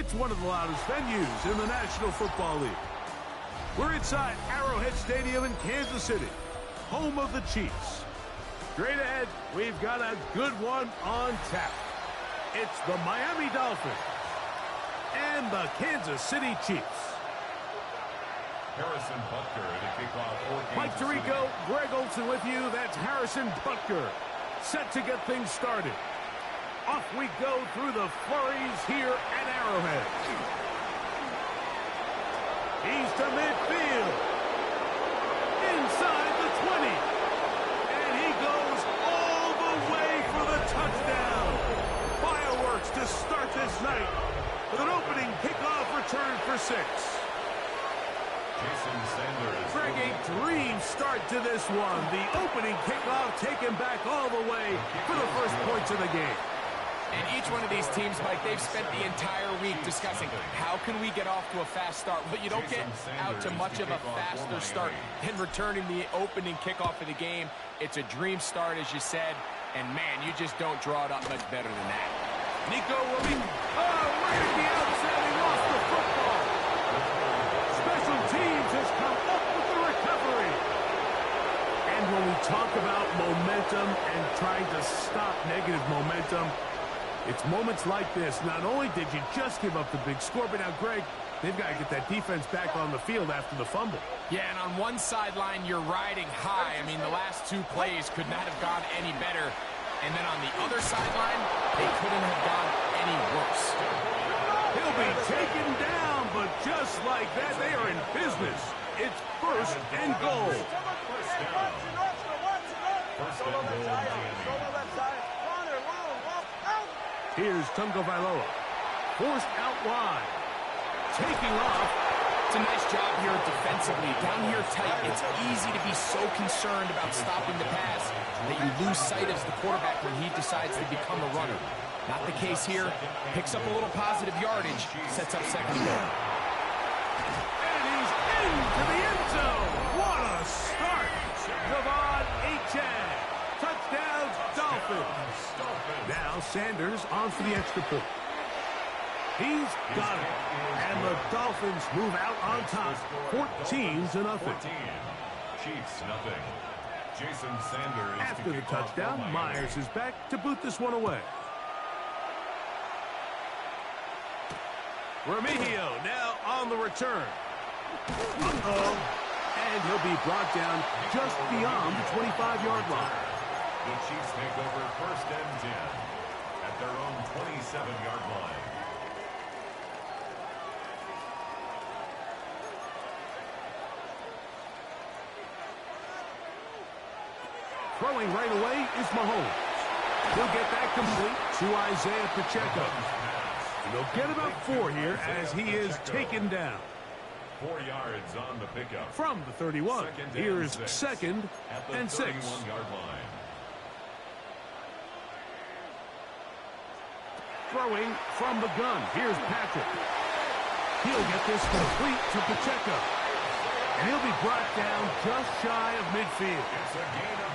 It's one of the loudest venues in the National Football League. We're inside Arrowhead Stadium in Kansas City, home of the Chiefs. Straight ahead, we've got a good one on tap. It's the Miami Dolphins and the Kansas City Chiefs. Harrison Butker at a kickoff for Mike Tirico, Greg Olson with you. That's Harrison Butker, set to get things started. Off we go through the flurries here at Arrowhead. He's to midfield. Inside the 20. And he goes all the way for the touchdown. Fireworks to start this night with an opening kickoff return for 6. Jason Sanders. Greg, a dream start to this one. The opening kickoff taken back all the way for the first points of the game. And each one of these teams, Mike, they've spent the entire week discussing how can we get off to a fast start. Well, you don't get out to much of a faster start than returning the opening kickoff of the game. It's a dream start, as you said, and, man, you just don't draw it up much better than that. Nico Willie, right at the outset, he lost the football. Special teams has come up with the recovery. And when we talk about momentum and trying to stop negative momentum, it's moments like this. Not only did you just give up the big score, but now, Greg, they've got to get that defense back on the field after the fumble. Yeah, and on one sideline, you're riding high. I mean, the last 2 plays could not have gone any better. And then on the other sideline, they couldn't have gone any worse. He'll be taken down, but just like that, they are in business. It's 1st and goal. First down. First and goal. Here's Tungo Vailoa. Forced out wide. Taking off. It's a nice job here defensively. Down here tight, it's easy to be so concerned about stopping the pass that you lose sight as the quarterback when he decides to become a runner. Not the case here. Picks up a little positive yardage. Sets up second and goal. And he's into the end zone. What a start. Javon Achane. Touchdown, Dolphins. Now Sanders on for the extra point. He's got it. And the Dolphins move out on top. 14-0. 14. Chiefs, nothing. Jason Sanders. After the touchdown, Myers is back to boot this one away. Remigio now on the return. And he'll be brought down just beyond the 25-yard line. The Chiefs take over 1st and 10 at their own 27-yard line. Throwing right away is Mahomes. He'll get that complete to Isaiah Pacheco. And he'll get about 4 here as he is taken down. 4 yards on the pickup. From the 31, here's 2nd and 6. 31-yard line. Throwing from the gun. Here's Patrick. He'll get this complete to Pacheco. And he'll be brought down just shy of midfield. It's a gain of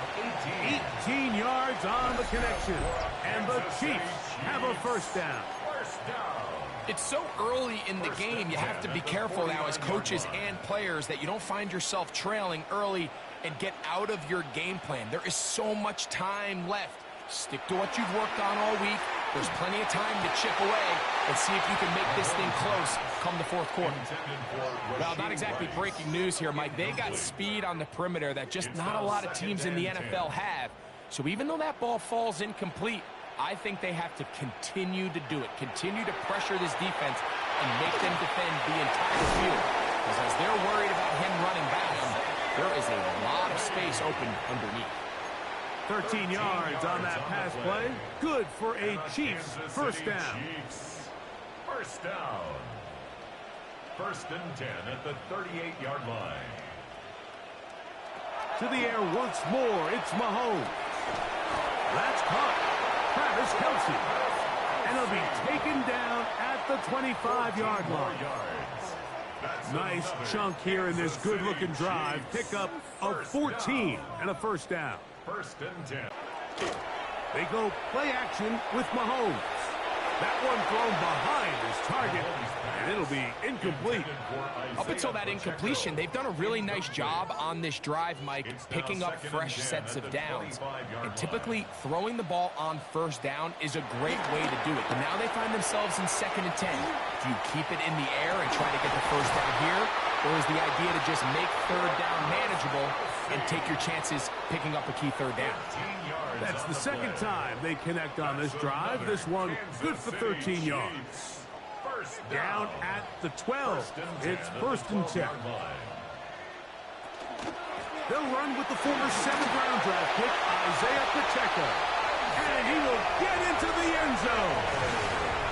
18. 18 yards on the connection. And the Chiefs have a first down. First down. It's so early in the game, you have to be careful now as coaches and players that you don't find yourself trailing early and get out of your game plan. There is so much time left. Stick to what you've worked on all week. There's plenty of time to chip away and see if you can make this thing close come the 4th quarter. Well, not exactly breaking news here, Mike. They got speed on the perimeter that just not a lot of teams in the NFL have. So even though that ball falls incomplete, I think they have to continue to do it. Continue to pressure this defense and make them defend the entire field. Because as they're worried about him running back, there is a lot of space open underneath. 13 yards on that pass play. Good for a Chiefs first down. First down. 1st and 10 at the 38-yard line. To the air once more. It's Mahomes. That's caught. Travis Kelce. And he'll be taken down at the 25-yard line. Nice chunk here in this good-looking drive. Pick up of 14 and a first down. 1st and 10. They go play action with Mahomes. That one thrown behind his target, and it'll be incomplete. Up until that incompletion, they've done a really nice job on this drive, Mike, picking up fresh sets of downs. And typically, throwing the ball on first down is a great way to do it. But now they find themselves in 2nd and 10. Do you keep it in the air and try to get the first down here? Or is the idea to just make 3rd down manageable and take your chances picking up a key 3rd down? That's the 2nd time they connect on this drive. This one good for 13 yards. Down at the 12. It's 1st and 10. They'll run with the former 7th-round draft pick, Isaiah Pacheco. And he will get into the end zone.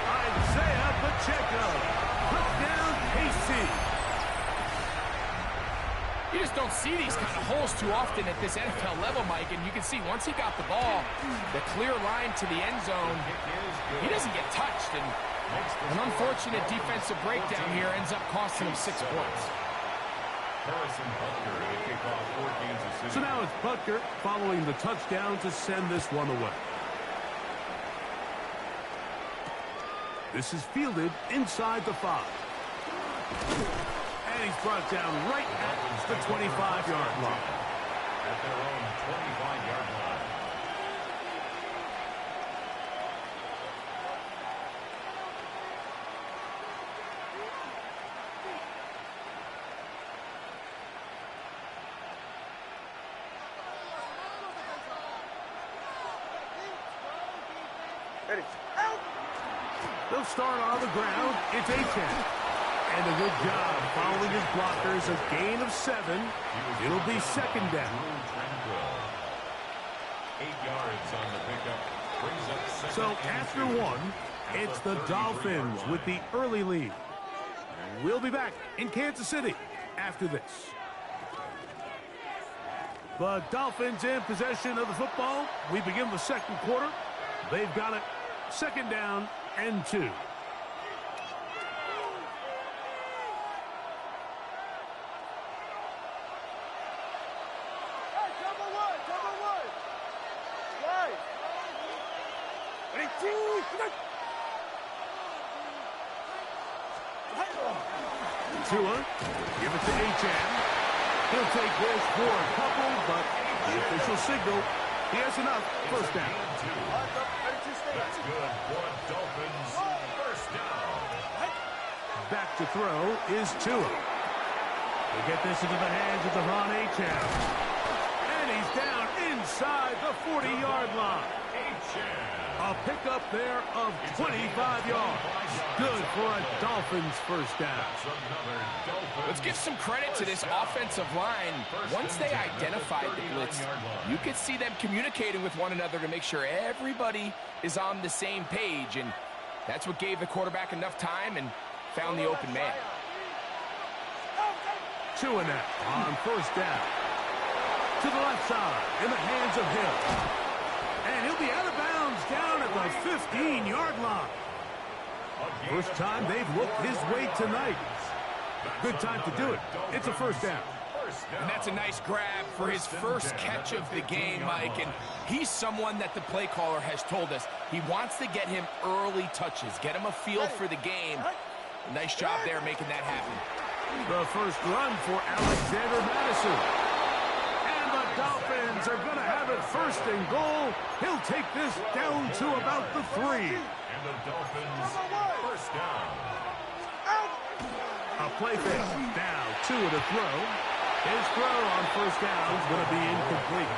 Isaiah Pacheco. Put down Casey. You just don't see these kind of holes too often at this NFL level, Mike. And you can see once he got the ball, the clear line to the end zone, he doesn't get touched. And an unfortunate defensive breakdown here ends up costing him 6 points. So now it's Butker following the touchdown to send this one away. This is fielded inside the 5. And he's brought down right at the 25-yard line. At their own 25-yard line. They'll start on the ground. It's A-10. And a good job following his blockers. A gain of 7. It'll be 2nd down. 8 yards on the pickup. Brings up 2nd So after 1, it's the Dolphins with the early lead. We'll be back in Kansas City after this. The Dolphins in possession of the football. We begin the 2nd quarter. They've got it. 2nd down and 2. Tua, give it to H.M. He'll take this for a couple, but the official signal, he has enough. 1st down. That's good for Dolphins. 1st down. Back to throw is Tua. They get this into the hands of Devon Achane. And he's down inside the 40-yard line. A pickup there of 25 yards. Good for a Dolphins 1st down. Let's give some credit to this offensive line. Once they identified the blitz, you could see them communicating with one another to make sure everybody is on the same page. And that's what gave the quarterback enough time and found the open man. Tua now on 1st down. To the left side in the hands of Hill. And he'll be out of bounds down at the 15-yard line. First time they've looked his way tonight. Good time to do it. It's a 1st down. And that's a nice grab for his first catch of the game, Mike. And he's someone that the play caller has told us he wants to get him early touches, get him a feel for the game. Nice job there making that happen. The first run for Alexander Madison. And the Dolphins are going to have it 1st and goal. He'll take this down to about the 3. And the Dolphins 1st down. A play fake. Now Tua to throw. His throw on 1st down is going to be incomplete.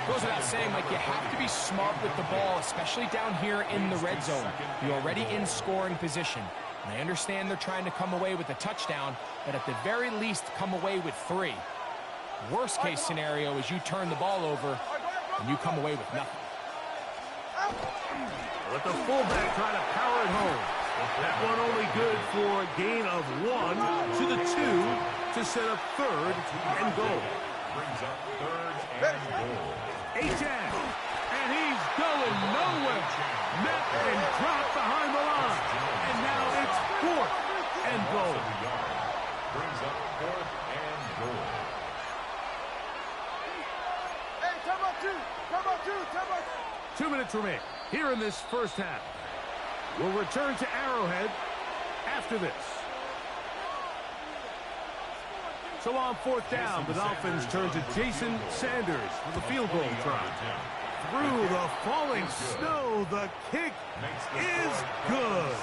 Goes without saying, Mike, you have to be smart with the ball, especially down here in the red zone. You're already in scoring position. And I understand they're trying to come away with a touchdown, but at the very least, come away with 3. Worst case scenario is you turn the ball over and you come away with nothing. Let the fullback try to power it home. That one only good for a gain of 1 to the 2 to set up 3rd and goal. Brings up 3rd and goal. Achane, and he's going nowhere. Met and dropped behind the line. And now it's 4th and goal. Brings up 4th and goal. Hey, time out 2. 2 minutes remain here in this 1st half. will return to Arrowhead after this. So on fourth down, the Dolphins turn to Jason Sanders for the field goal try. Through the falling snow, the kick is good.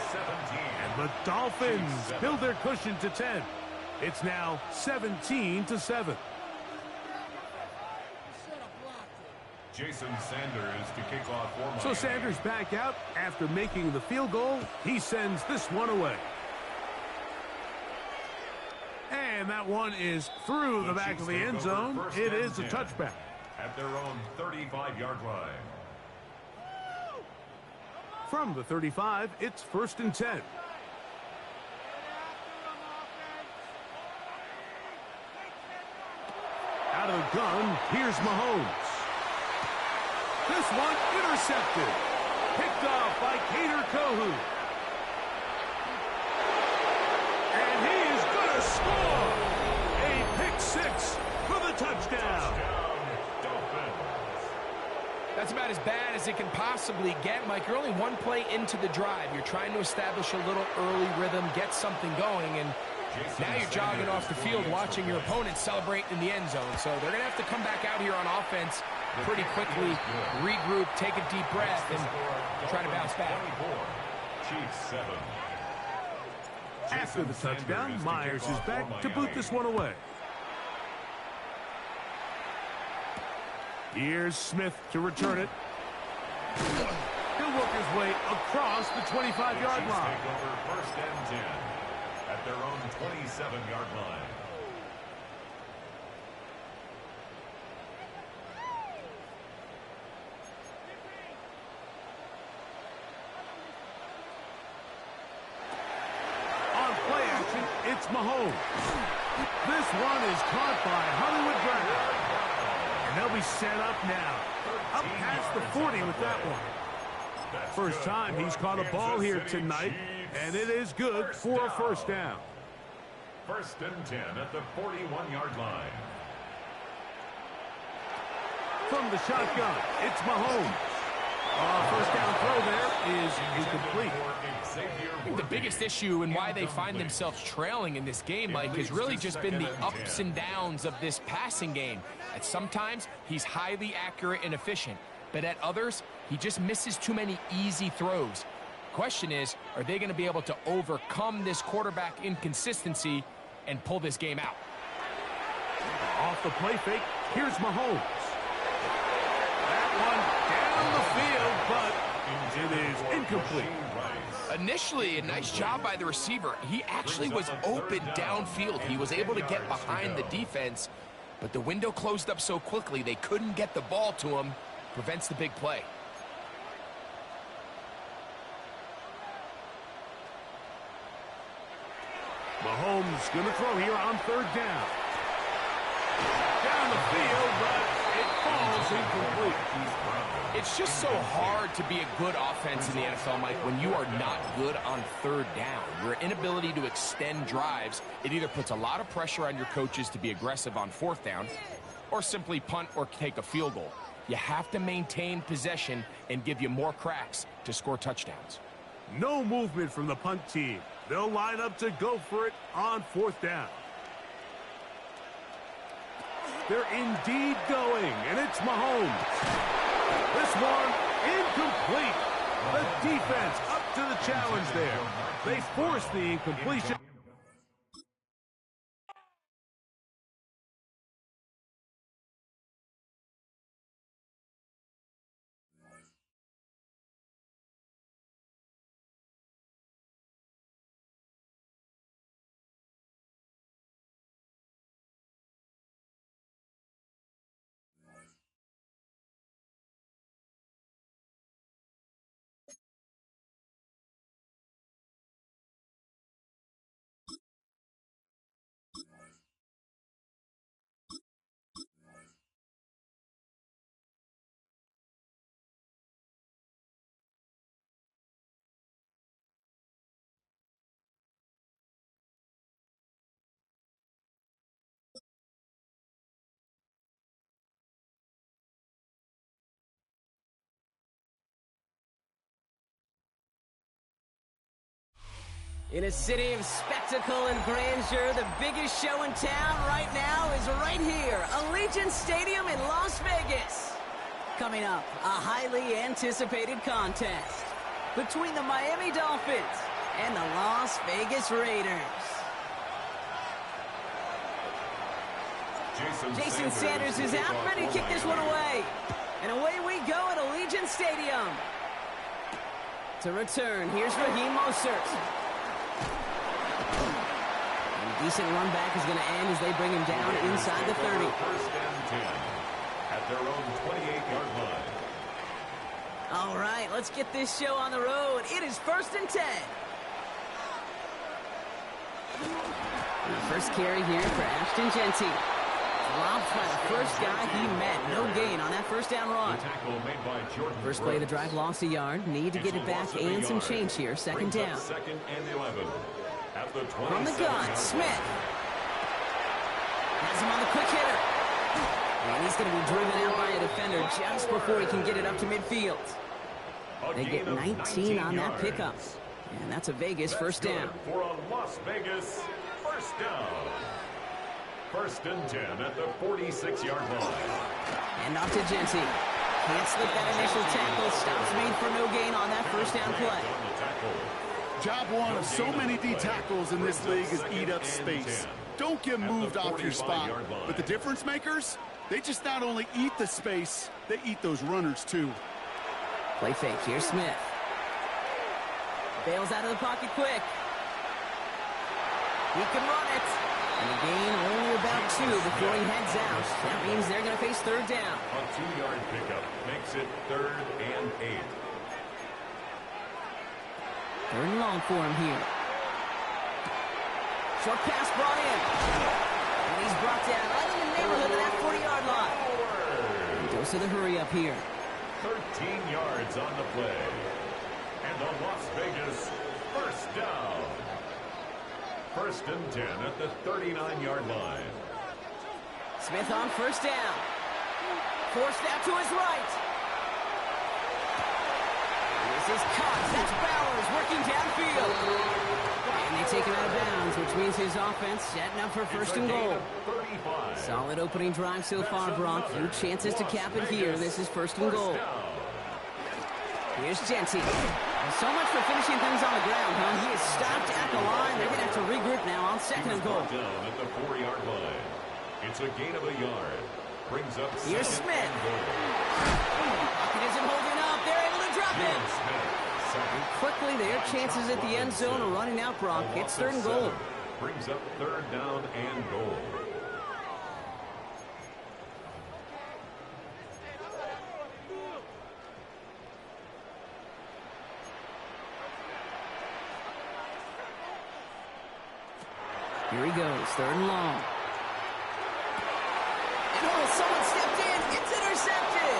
And the Dolphins build their cushion to 10. It's now 17-7. Jason Sanders to kick off for Miami. So Sanders back out after making the field goal. He sends this one away. And that one is through the back of the end zone. It is a touchback. At their own 35-yard line. From the 35, it's 1st and 10. Out of the gun, here's Mahomes. This one intercepted. Picked off by Kader Kohu. And he is going to score. A pick six for the touchdown. That's about as bad as it can possibly get, Mike. You're only one play into the drive. You're trying to establish a little early rhythm, get something going, and now you're jogging off the field watching your opponent celebrate in the end zone. So they're going to have to come back out here on offense pretty quickly, regroup, take a deep breath, and try to bounce back. Chiefs 7. After the touchdown, Myers is back to boot this one away. Here's Smith to return it. He'll work his way across the 25-yard line. Take over 1st and 10 at their own 27-yard line. On play action, it's Mahomes. This one is caught by Hollywood Brown. And they'll be set up now. Up past the 40 with that one. First time he's caught a ball here tonight, and it is good for a first down. 1st and 10 at the 41-yard line. From the shotgun, it's Mahomes. First down throw there is incomplete. I think the biggest issue and why they find themselves trailing in this game, Mike, has really just been the ups and downs of this passing game. At sometimes, he's highly accurate and efficient, but at others, he just misses too many easy throws. Question is, are they going to be able to overcome this quarterback inconsistency and pull this game out? Off the play fake, here's Mahomes. That one down the field, but it is incomplete. Initially, a nice job by the receiver. He actually was open downfield. He was able to get behind the defense, but the window closed up so quickly they couldn't get the ball to him. Prevents the big play. Mahomes going to throw here on 3rd down. Down the field, but it falls incomplete. It's just so hard to be a good offense in the NFL, Mike, when you are not good on 3rd down. Your inability to extend drives, it either puts a lot of pressure on your coaches to be aggressive on 4th down or simply punt or take a field goal. You have to maintain possession and give you more cracks to score touchdowns. No movement from the punt team. They'll line up to go for it on 4th down. They're indeed going, and it's Mahomes. This one incomplete. The defense up to the challenge there. They force the incompletion. In a city of spectacle and grandeur, the biggest show in town right now is right here, Allegiant Stadium in Las Vegas. Coming up, a highly anticipated contest between the Miami Dolphins and the Las Vegas Raiders. Jason Sanders is out, ready to kick this one away. And away we go at Allegiant Stadium. To return, here's Raheem Mostert. A decent run back is going to end as they bring him down inside the 30. First and 10 at their own 28-yard line. All right, let's get this show on the road. It is 1st and 10. And the first carry here for Ashton Jeanty. Dropped by the first guy he met. No gain on that first down run. First play of the drive lost a yard. Need to get it back and some change here. Second down. Second and 11. At the from the gun, Smith. Has him on the quick hitter. And he's going to be driven out by a defender just before he can get it up to midfield. They get 19 on that pickup. And that's a Vegas first down. For a Las Vegas first down. 1st and 10 at the 46-yard line. And off to Jeanty. Can't slip that initial tackle. Stops made for no gain on that first down play. Job one of so many D tackles in this league is eat up space. Don't get moved off your spot. But the difference makers, they just not only eat the space, they eat those runners too. Play fake. Here's Smith. Bails out of the pocket quick. He can run it. And a gain only about 2 before he heads out. That means they're going to face third down. A 2-yard pickup makes it 3rd and 8. 3rd and long for him here. Short pass brought in. And he's brought down right in the neighborhood of that 40-yard line. Dose of the hurry up here. 13 yards on the play. And the Las Vegas first down. 1st and 10 at the 39-yard line. Smith on first down. Forced out to his right. This is Cox. That's Bowers working downfield. And they take him out of bounds, which means his offense setting up for 1st and goal. Solid opening drive so far, Brock. Few chances to cap it here. This is 1st and goal. Here's Jeanty. So much for finishing things on the ground, huh? He is stopped at the line. They're going to have to regroup now on 2nd and goal. Down at the 4-yard line. It's a gain of a yard. Brings up here's Smith. Pocket isn't holding up. They're able to drop it. And quickly, their chances at the end zone are running out, Brock. It's 3rd and goal. Brings up 3rd down and goal. Here he goes, 3rd and long. And oh, someone stepped in. It's intercepted.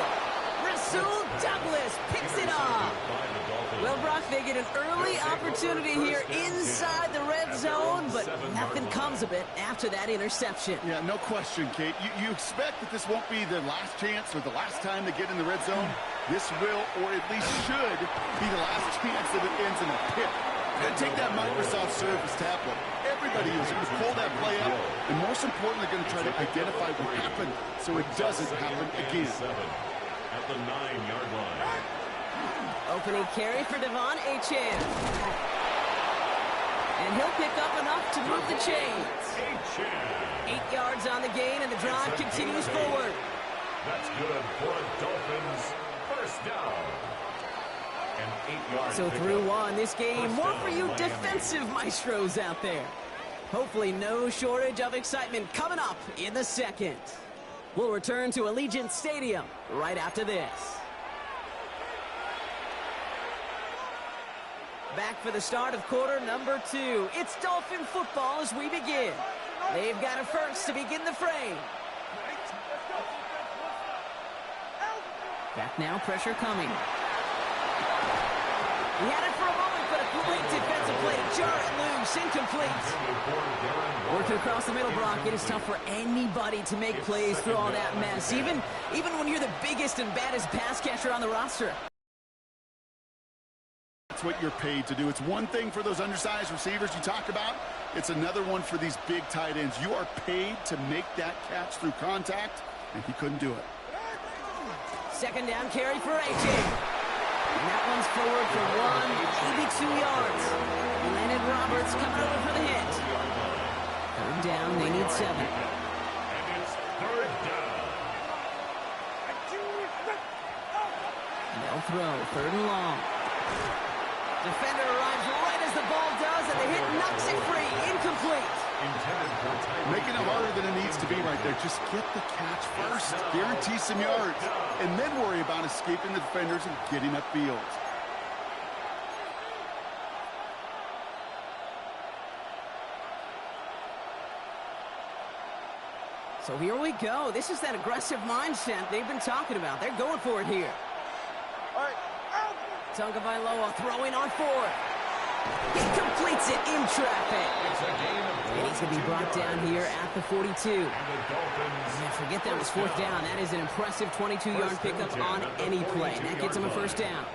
Rasul Douglas picks it off. Well, Brock, they get an early opportunity here inside the red zone, but nothing comes of it after that interception. Yeah, no question, Kate. You expect that this won't be the last chance or the last time to get in the red zone. This will, or at least should, be the last chance that it ends in a pick. Take that Microsoft Surface tablet. Everybody is going to pull that play up, and most importantly, going to try to identify what happened so it doesn't happen again. At the 9-yard line. Opening carry for Devon Achane. And he'll pick up enough to move the chains. 8 yards on the gain, and the drive continues forward. That's good for a Dolphins first down. So through one, this game, more for you defensive maestros out there. Hopefully no shortage of excitement coming up in the 2nd. We'll return to Allegiant Stadium right after this. Back for the start of quarter number 2. It's Dolphin football as we begin. They've got it first to begin the frame. Back now, pressure coming. He had it for a moment, but a great defensive play to jar it loose, incomplete. Working across the middle, Brock, it is tough for anybody to make plays through all that mess, even when you're the biggest and baddest pass catcher on the roster. That's what you're paid to do. It's one thing for those undersized receivers you talk about. It's another one for these big tight ends. You are paid to make that catch through contact, and he couldn't do it. Second down carry for AJ. And that one's forward for 1, maybe 2 yards. Landon Roberts coming over for the hit. Third down, they need 7. And it's third down. They'll throw, 3rd and long. Defender arrives right as the ball does, and the hit knocks it free. Incomplete. Making it harder than it needs to be right there. Just get the catch first. Guarantee some yards. And then worry about escaping the defenders and getting upfield. So here we go. This is that aggressive mindset they've been talking about. They're going for it here. Tagovailoa throwing on 4th. He completes it in traffic. And he's going to be brought down here at the 42. Yeah, forget that was 4th down. That is an impressive 22-yard pickup on any play. And that gets him a 1st down.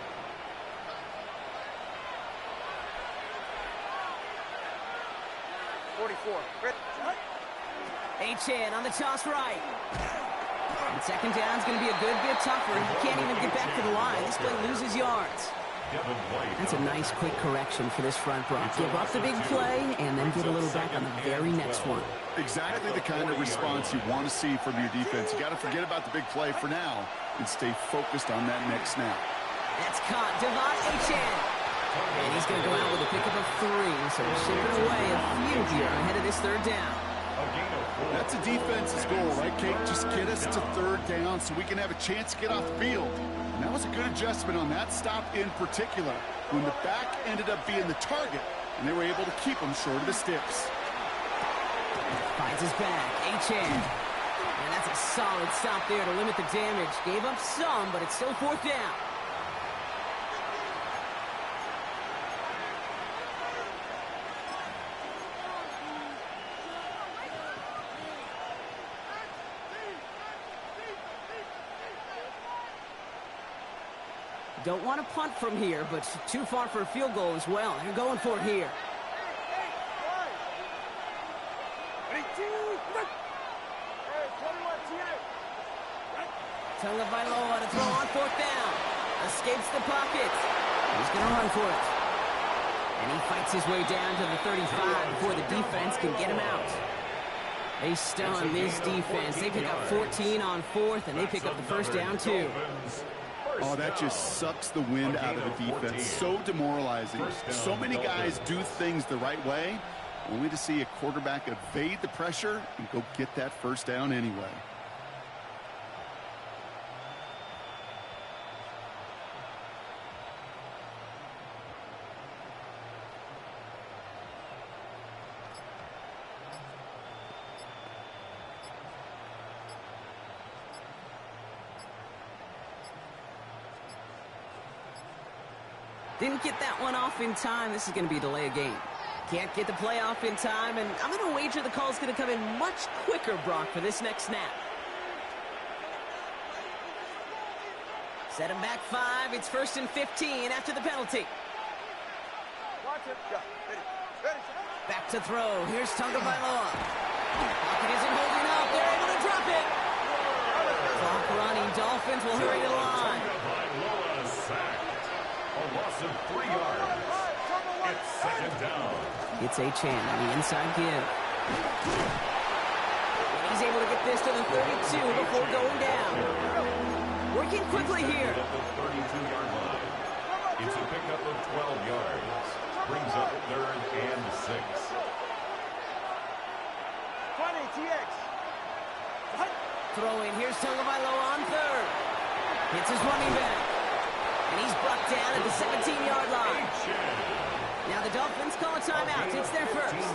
Achane on the toss right. And 2nd down is going to be a good bit tougher. He can't even get back to the line. This play loses yards. That's a nice quick correction for this front row. Give up the big play and then get a little back on the very next one. Exactly the kind of response you want to see from your defense. You got to forget about the big play for now and stay focused on that next snap. That's caught. Devon Achane. And he's going to go out with a pickup of 3. So we're shipping away a few here ahead of this 3rd down. That's a defense's goal, right, Kate? Just get us to 3rd down so we can have a chance to get off the field. And that was a good adjustment on that stop in particular, when the back ended up being the target, and they were able to keep him short of the sticks. Finds his back. Achane. And that's a solid stop there to limit the damage. Gave up some, but it's still 4th down. Don't want to punt from here, but too far for a field goal as well. They're going for it here. Tagovailoa to throw on 4th down. Escapes the pocket. He's going to run for it. And he fights his way down to the 35 before the defense can get him out. They stun this defense. They pick up 14 on 4th, and they pick up the 1st down, too. Oh, that just sucks the wind out of the defense. So demoralizing. So many guys do things the right way, only to see a quarterback evade the pressure and go get that 1st down anyway. Didn't get that one off in time. This is going to be a delay of game. Can't get the play off in time, and I'm going to wager the call's going to come in much quicker, Brock, for this next snap. Set him back 5. It's 1st and 15 after the penalty. Back to throw. Here's Tagovailoa. Pocket isn't holding up. They're able to drop it. Clock running. Dolphins will hurry to the line. A loss of 3 yards. It's 2nd down. It's Achane on the inside give. And he's able to get this to the 32 before going down. Working quickly here. At the 32-yard line. It's a pickup of 12 yards. Brings up 3rd and 6. 20, TX. Throwing. Here's Tagovailoa on 3rd. Hits his running back. And he's brought down at the 17-yard line. Now the Dolphins call a timeout. It's their 1st.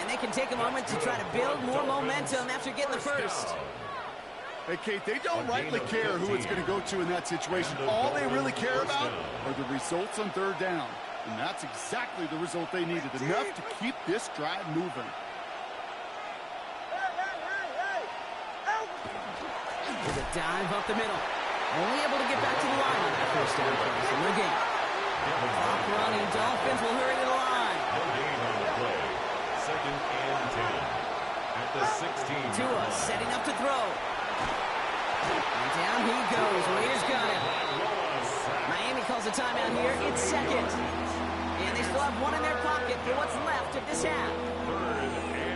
And they can take a moment to try to build more momentum after getting the 1st. Hey, Kate, they don't rightly care who it's going to go to in that situation. All they really care about are the results on 3rd down. And that's exactly the result they needed, enough to keep this drive moving. With a dive up the middle. Only able to get back to the line on that 1st down pass in the game. Clock running. Dolphins will hurry to the line. No gain on the play. 2nd and 10. At the 16. Tua setting up to throw. And down he goes. Raiders got him. Miami calls a timeout here. It's 2nd. And they still have one in their pocket for what's left of this half.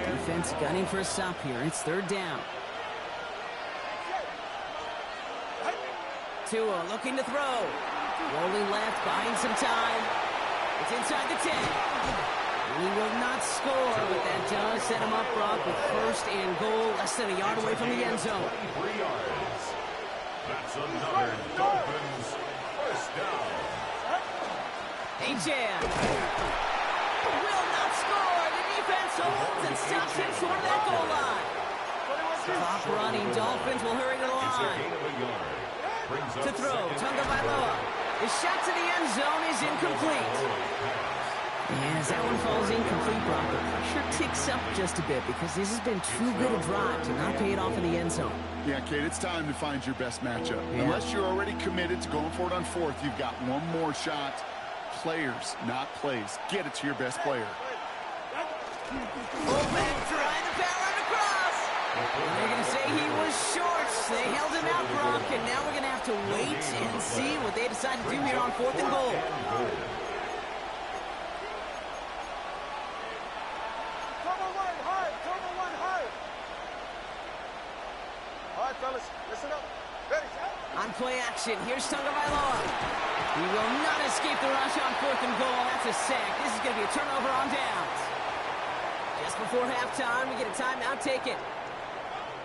Defense gunning for a stop here. It's 3rd down. Tua looking to throw. Rolling left, buying some time. It's inside the 10. He will not score, but that does set him up, Brock, with 1st and goal, less than a yard away from the end zone. 3 yards. That's another Dolphins 1st down. Achan will not score. The defense holds and stops him short of that goal line. Clock running. Dolphins will hurry to the It's a line. gain of a yard. Brings up To throw, 2nd Tunga Bailoa. His shot to the end zone is incomplete. And as that one falls incomplete, Brock, the pressure ticks up just a bit because this has been too good a drive to not pay it off in the end zone. Yeah, Kate, it's time to find your best matchup. Yeah. Unless you're already committed to going for it on 4th, you've got one more shot. Players, not plays. Get it to your best player. Fullback trying to power him across. And they're going to say he was short. They held him out, Brock, and now we're going to have to wait and see what they decide to do here on 4th and goal. Turbo one hard. Turbo one hard. All right, fellas, listen up. Ready, set. On play action, here's Tunga Bailoa. He will not escape the rush on 4th and goal. That's a sack. This is going to be a turnover on downs. Just before halftime, we get a timeout. Take it.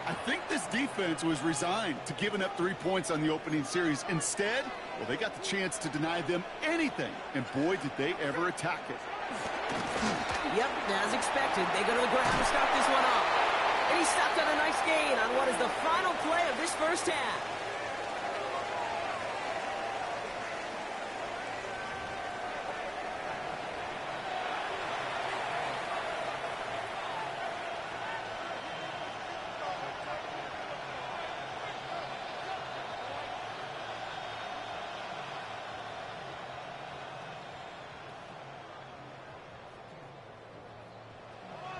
I think this defense was resigned to giving up 3 points on the opening series. Instead, well, they got the chance to deny them anything. And boy, did they ever attack it. Yep, as expected, they go to the ground to start this one off. And he stopped on a nice gain on what is the final play of this 1st half.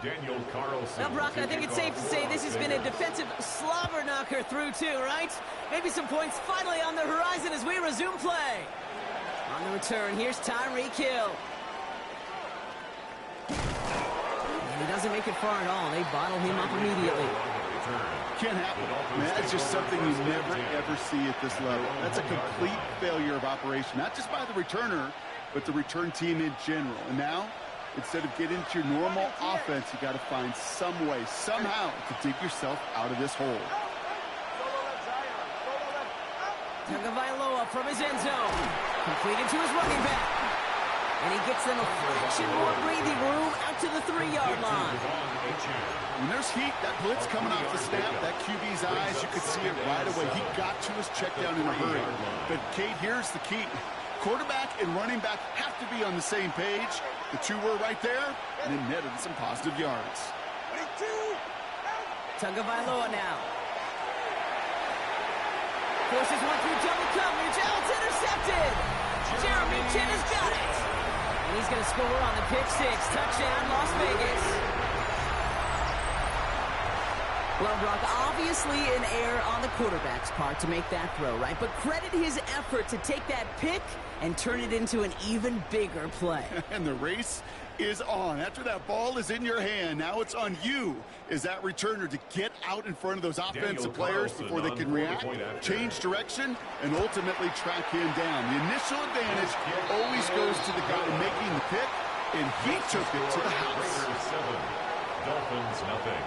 Daniel Carlson. Well, Brock, I think it's safe to say this has been a defensive slobber knocker through two, right? Maybe some points finally on the horizon as we resume play. On the return, here's Tyreek Hill. And he doesn't make it far at all. They bottle him up immediately. Can't happen. Man, that's just something you never, ever see at this level. That's a complete failure of operation, not just by the returner, but the return team in general. And now, instead of getting to your normal offense, you got to find some way, somehow, to dig yourself out of this hole. Tunga Bailoa from his end zone. Completed to his running back. And he gets them a fraction more breathing room out to the 3-yard line. When there's heat, that blitz coming off the snap, that QB's eyes, you could see it right away. He got to his check down in a hurry. But, Kate, here's the key. Quarterback and running back have to be on the same page. The two were right there, and it netted some positive yards. Tunga Bailoa now. Forces one through double coverage. Oh, it's intercepted. Jeremy Chin has got it. And he's going to score on the pick six. Touchdown, Las Vegas. Well, Brock, obviously an error on the quarterback's part to make that throw, right? But credit his effort to take that pick and turn it into an even bigger play. And the race is on. After that ball is in your hand, now it's on you as that returner to get out in front of those offensive players before they can react, change direction, and ultimately track him down. The initial advantage always goes to the guy making the pick, and he took it to the house. 7, Dolphins nothing.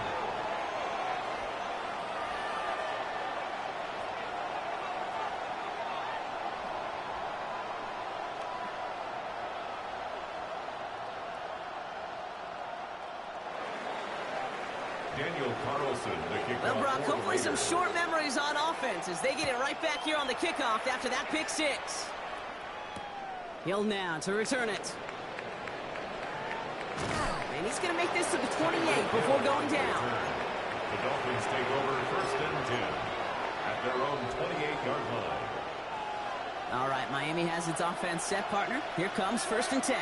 Daniel Carlson, the kickoff. Well, Brock, hopefully some short memories on offense as they get it right back here on the kickoff after that pick six. Hill now to return it. And he's going to make this to the 28 before going down. The Dolphins take over 1st and 10 at their own 28-yard line. All right, Miami has its offense set, partner. Here comes 1st and 10.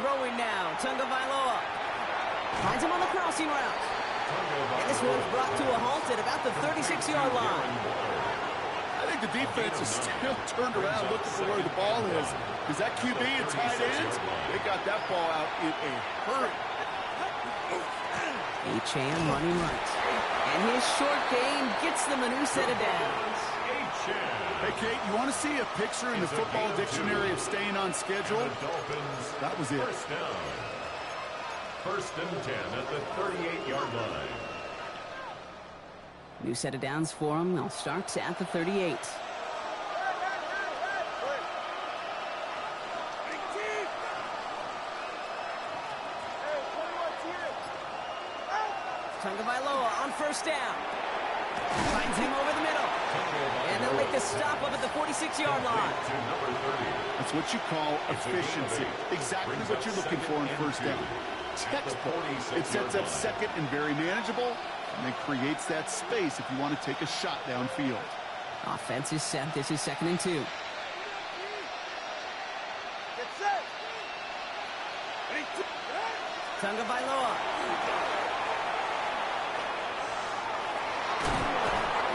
Throwing now, Tagovailoa. Finds him on the crossing route. And this one's brought to a halt at about the 36-yard line. I think the defense is still turned around looking for where the ball is. Is that QB and tight end? They got that ball out in a hurry. Achane running right. And his short gain gets them a new set of downs. Hey, Kate, you want to see a picture in the football dictionary of staying on schedule? That was it. First down. 1st and 10 at the 38-yard line. New set of downs for him. They'll start at the 38. Tagovailoa on 1st down. Finds him over the middle. And they'll make the stop up at the 46-yard line. That's what you call efficiency. Exactly what you're looking for in 1st down. Textbook. It sets up 2nd and very manageable, and it creates that space if you want to take a shot downfield. Offense is set. This is 2nd and 2. Tagovailoa.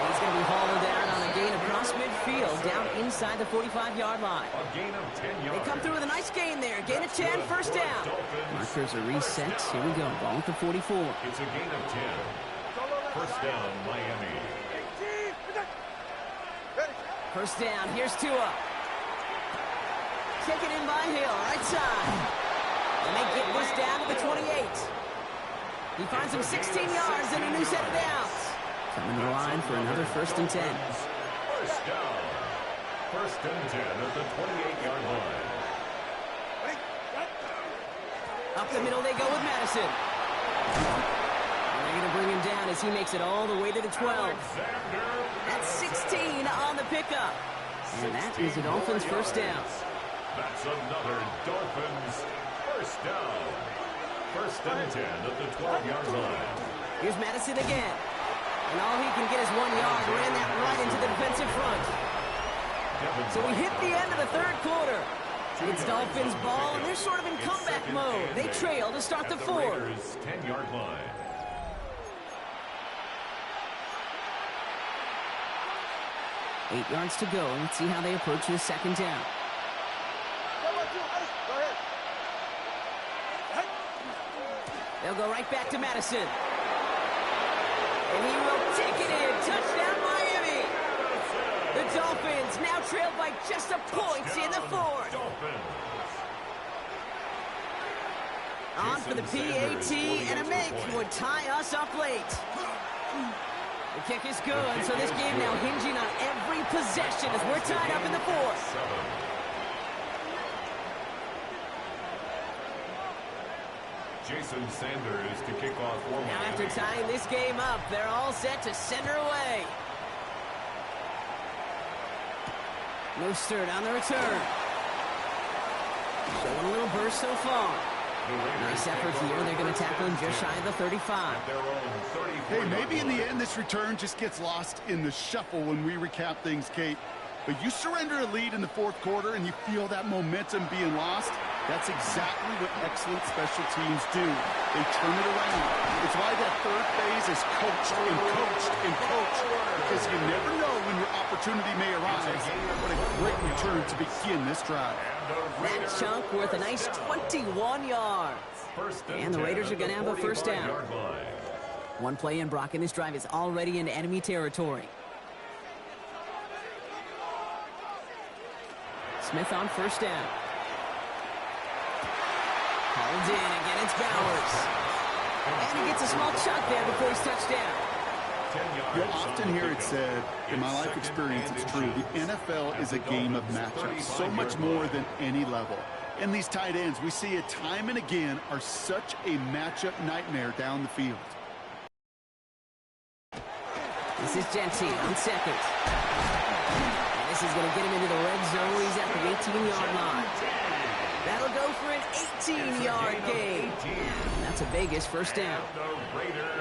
He's going to be hauled down on a gain across midfield, down inside the 45-yard line. A gain of 10 yards. They come through with a nice gain there. Gain of 10, 1st down. Markers are reset. Here we go. Ball at the 44. It's a gain of 10. 1st down, Miami. 1st down. Here's Tua. Taken in by Hill, right side. And they get this down to the 28. He finds him 16 yards and a new set of downs. Coming to the line for another 1st and 10. 1st down. 1st and 10 at the 28-yard line. Up the middle they go with Madison. And they're going to bring him down as he makes it all the way to the 12. That's 16 on the pickup. And that is a Dolphins 1st down. That's another Dolphins 1st down. 1st and 10 at the 12-yard line. Here's Madison again. And all he can get is 1 yard. Ran that right into the defensive front. So we hit the end of the 3rd quarter. It's Dolphins ball, and they're sort of in comeback mode. They trail to start the 4th. 10-yard line. Eight yards to go. Let's see how they approach this 2nd down. They'll go right back to Madison. And he will take it in. Touchdown, Miami. The Dolphins now trail by just a point in the 4th. On for the PAT, and a make would tie us up late. The kick is good, so this game now hinging on every possession as we're tied up in the 4th. Jason Sanders to kick off for Now after tying this game up, they're all set to send her away. Mostert on the return. Showing a little burst so far. Nice effort here. They're going to tackle him just shy of the 35. Hey, maybe in the end this return just gets lost in the shuffle when we recap things, Kate. But you surrender a lead in the 4th quarter and you feel that momentum being lost. That's exactly what excellent special teams do. They turn it around. It's why that 3rd phase is coached and coached and coached, because you never know when your opportunity may arise. What a great return to begin this drive. That chunk worth a nice 21 yards. And the Raiders are going to have a 1st down. One play in, Brock, and this drive is already in enemy territory. Smith on 1st down. Hauled in. Again, it's Bowers. And he gets a small chunk there before he's touched down. You'll often hear it said, in my life experience, it's true, the NFL is a game of matchups, so much more than any level. And these tight ends, we see it time and again, are such a matchup nightmare down the field. This is Genty on 2nd. And this is going to get him into the red zone. He's at the 18-yard line. That'll They'll go for an 18-yard gain. That's a Vegas first down.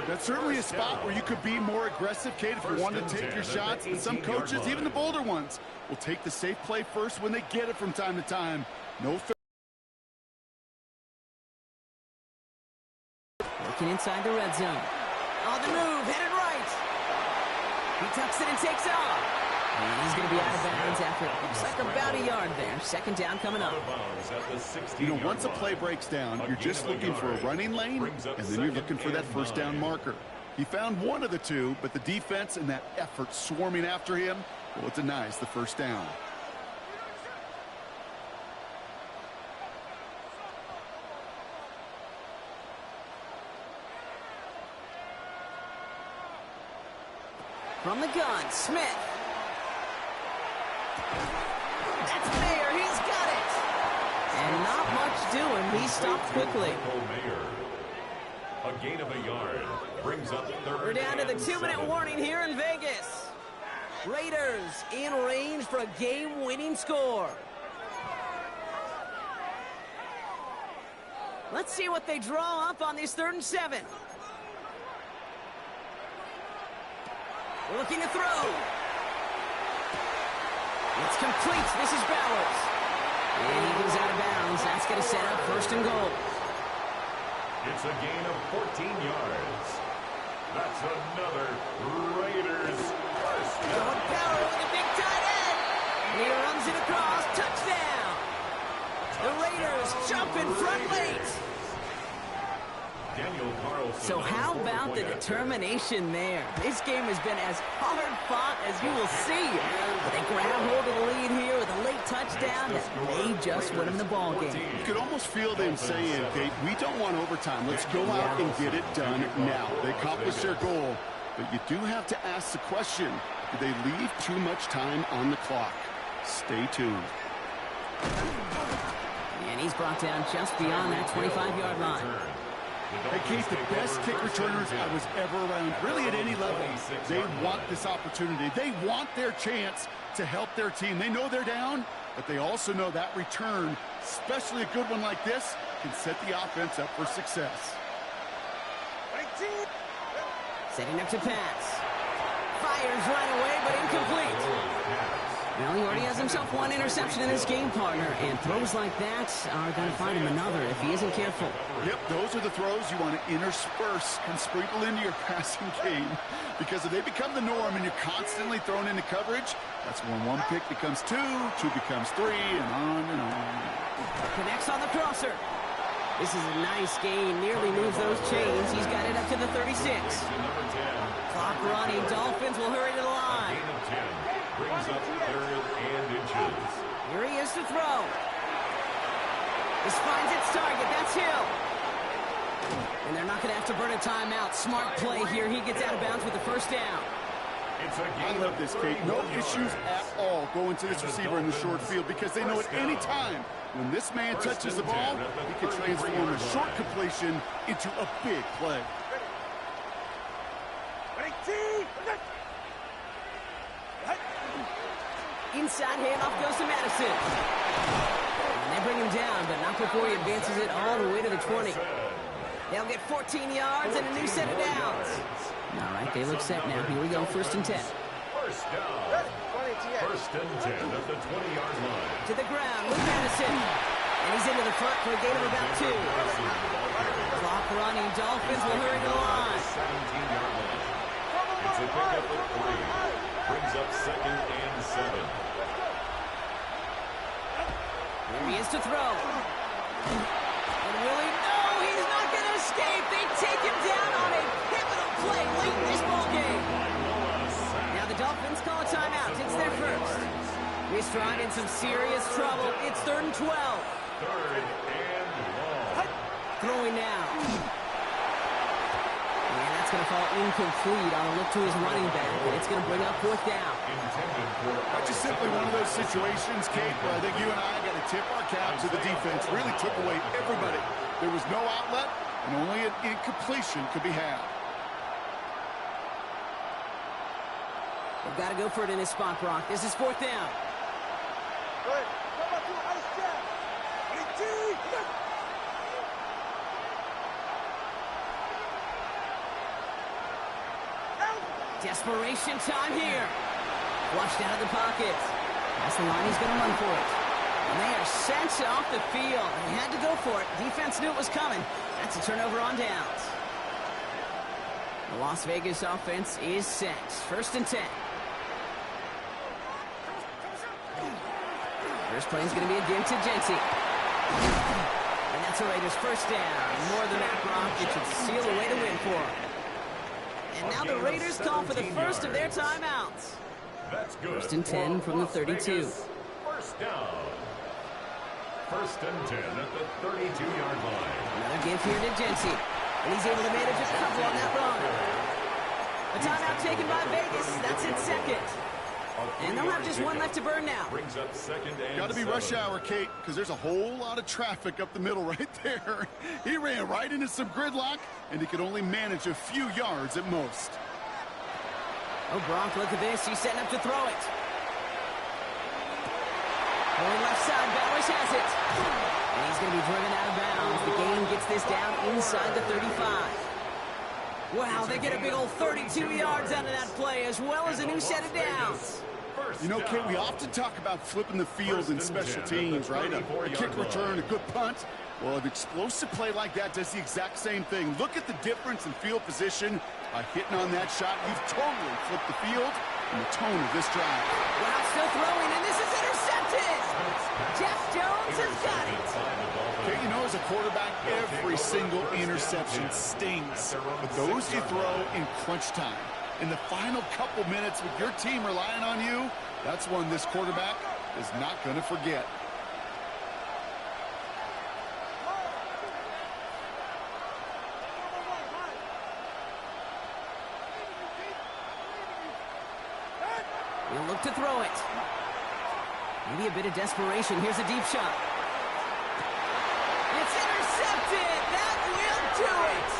That's certainly a spot where you could be more aggressive, Kate, if you wanted to take your shots. But some coaches, even the bolder ones, will take the safe play first when they get it from time to time. No. Looking inside the red zone. On the move, headed right. He tucks it and takes off. And he's going to be out of bounds after it looks like about a yard there. Second down coming up. You know, once a play breaks down, you're just looking for a running lane, and then you're looking for that first down marker. He found one of the two, but the defense and that effort swarming after him, well, it denies the first down. From the gun, Smith. That's Mayer. He's got it. And not much doing. He stopped quickly. A gain of a yard brings up third. We're down to the 2-minute warning here in Vegas. Raiders in range for a game-winning score. Let's see what they draw up on this 3rd and 7. Looking to throw. It's complete. This is Bowers. And he goes out of bounds. That's going to set up 1st and goal. It's a gain of 14 yards. That's another Raiders first down. Going power with a big tight end. And he runs it across. Touchdown. The Raiders jump in front late. So how about the determination there? This game has been as hard fought as you will see. But they grab hold of the lead here with a late touchdown that may just win them the ball game. You could almost feel them saying, Kate, we don't want overtime. Let's go out and get it done now. They accomplished their goal, but you do have to ask the question, did they leave too much time on the clock? Stay tuned. And he's brought down just beyond that 25-yard line. Hey, Keith, the best kick returners I was ever around, really at any level, they want this opportunity. They want their chance to help their team. They know they're down, but they also know that return, especially a good one like this, can set the offense up for success. Setting up to pass. Fires right away, but incomplete. Well, he already has himself one interception in his game, partner, and throws like that are going to find him another if he isn't careful. Yep, those are the throws you want to intersperse and sprinkle into your passing game, because if they become the norm and you're constantly thrown into coverage, that's when one pick becomes two becomes three, and on and on. Connects on the crosser. This is a nice gain, nearly moves those chains. He's got it up to the 36. Clock running, Dolphins will hurry to the line. Brings up 3rd and inches. Here he is to throw. This finds its target. That's Hill. And they're not going to have to burn a timeout. Smart play here. He gets out of bounds with the first down. I love this, Kate. No issues at all going to this receiver in the short field, because they know at any time when this man touches the ball, he can transform a short completion into a big play. Inside handoff goes to Madison. And they bring him down, but not before he advances it all the way to the 20. They'll get 14 yards and a new set of downs. All right, they look set now. Here we go, 1st and 10. First down. 1st and 10 at the 20-yard line. To the ground with Madison. And he's into the front for a gain of about 2. Clock running. Dolphins will hurry to the line. 17-yard line. It's a pickup of 3. Brings up 2nd and 7. Here he is to throw. And will he? No, he's not going to escape. They take him down on a pivotal play late in this ball game. Now the Dolphins call a timeout. It's their first. Mistride in some serious trouble. It's 3rd and 12. 3rd and long. Throwing now. And that's going to fall incomplete on a look to his running back. And it's going to bring up 4th down. That's just simply one of those situations, Kate, where I think you and I got to tip our cap to the defense. Really took away everybody. There was no outlet, and only an incompletion could be had. They've got to go for it in this spot, Brock. This is 4th down. Good. Come on, do ice jab. Desperation time here. Flushed out of the pocket. That's the line, he's going to run for it. And they are sent off the field. They had to go for it. Defense knew it was coming. That's a turnover on downs. The Las Vegas offense is set. 1st and 10. First play is going to be again to Genty. And that's a Raiders first down. More than that, Brock. It should seal away to win for them. And now the Raiders call for the first of their timeouts. That's good. 1st and 10 from the 32. First down. 1st and 10 at the 32-yard line. Another give here to Genty. And he's able to manage a couple on that run. A timeout taken by Vegas. That's its second. And they'll have just one left to burn now. Brings up 2nd and Got to be 7. rush hour, Kate, because there's a whole lot of traffic up the middle right there. He ran right into some gridlock, and he could only manage a few yards at most. Oh, Gronk, look at this. He's setting up to throw it. Going left side, Bowers has it. And he's going to be driven out of bounds. The game gets this down inside the 35. Wow, they get a big old 32 yards out of that play, as well as a new set of downs. You know, Kate, we often talk about flipping the field in special teams, right? A kick return, a good punt. Well, an explosive play like that does the exact same thing. Look at the difference in field position. By hitting on that shot, you've totally flipped the field and the tone of this drive. Wow, still throwing, and this is intercepted. Jeff Jones has got it. Okay, you know, as a quarterback, every single interception stings. But those you throw in crunch time. In the final couple minutes with your team relying on you, that's one this quarterback is not going to forget. He'll look to throw it. Maybe a bit of desperation. Here's a deep shot. It's intercepted. That will do it.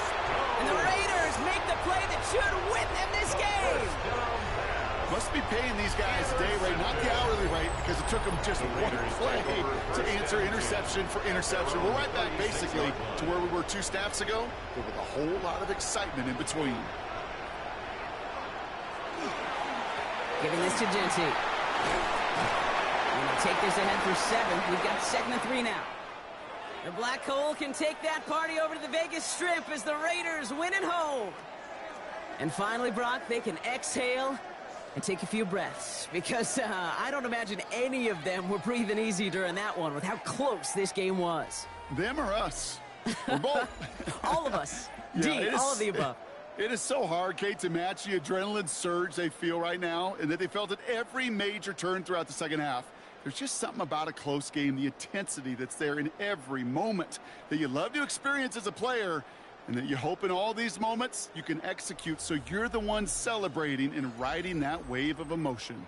And the Raiders make the play that should win them this game. Must be paying these guys a day rate, not the hourly rate, because it took them just one play to answer interception for interception. We're right back basically to where we were 2 snaps ago, but with a whole lot of excitement in between. Giving this to Genty. Going to take this ahead for 7. We've got 2nd and 3 now. The Black Hole can take that party over to the Vegas Strip as the Raiders win at home. And finally, Brock, they can exhale and take a few breaths, because I don't imagine any of them were breathing easy during that one with how close this game was. Them or us? We're both. All of us. Yeah, all of the above. It is so hard, Kate, to match the adrenaline surge they feel right now, and that they felt at every major turn throughout the second half. There's just something about a close game, the intensity that's there in every moment that you love to experience as a player, and that you hope in all these moments you can execute so you're the one celebrating and riding that wave of emotion.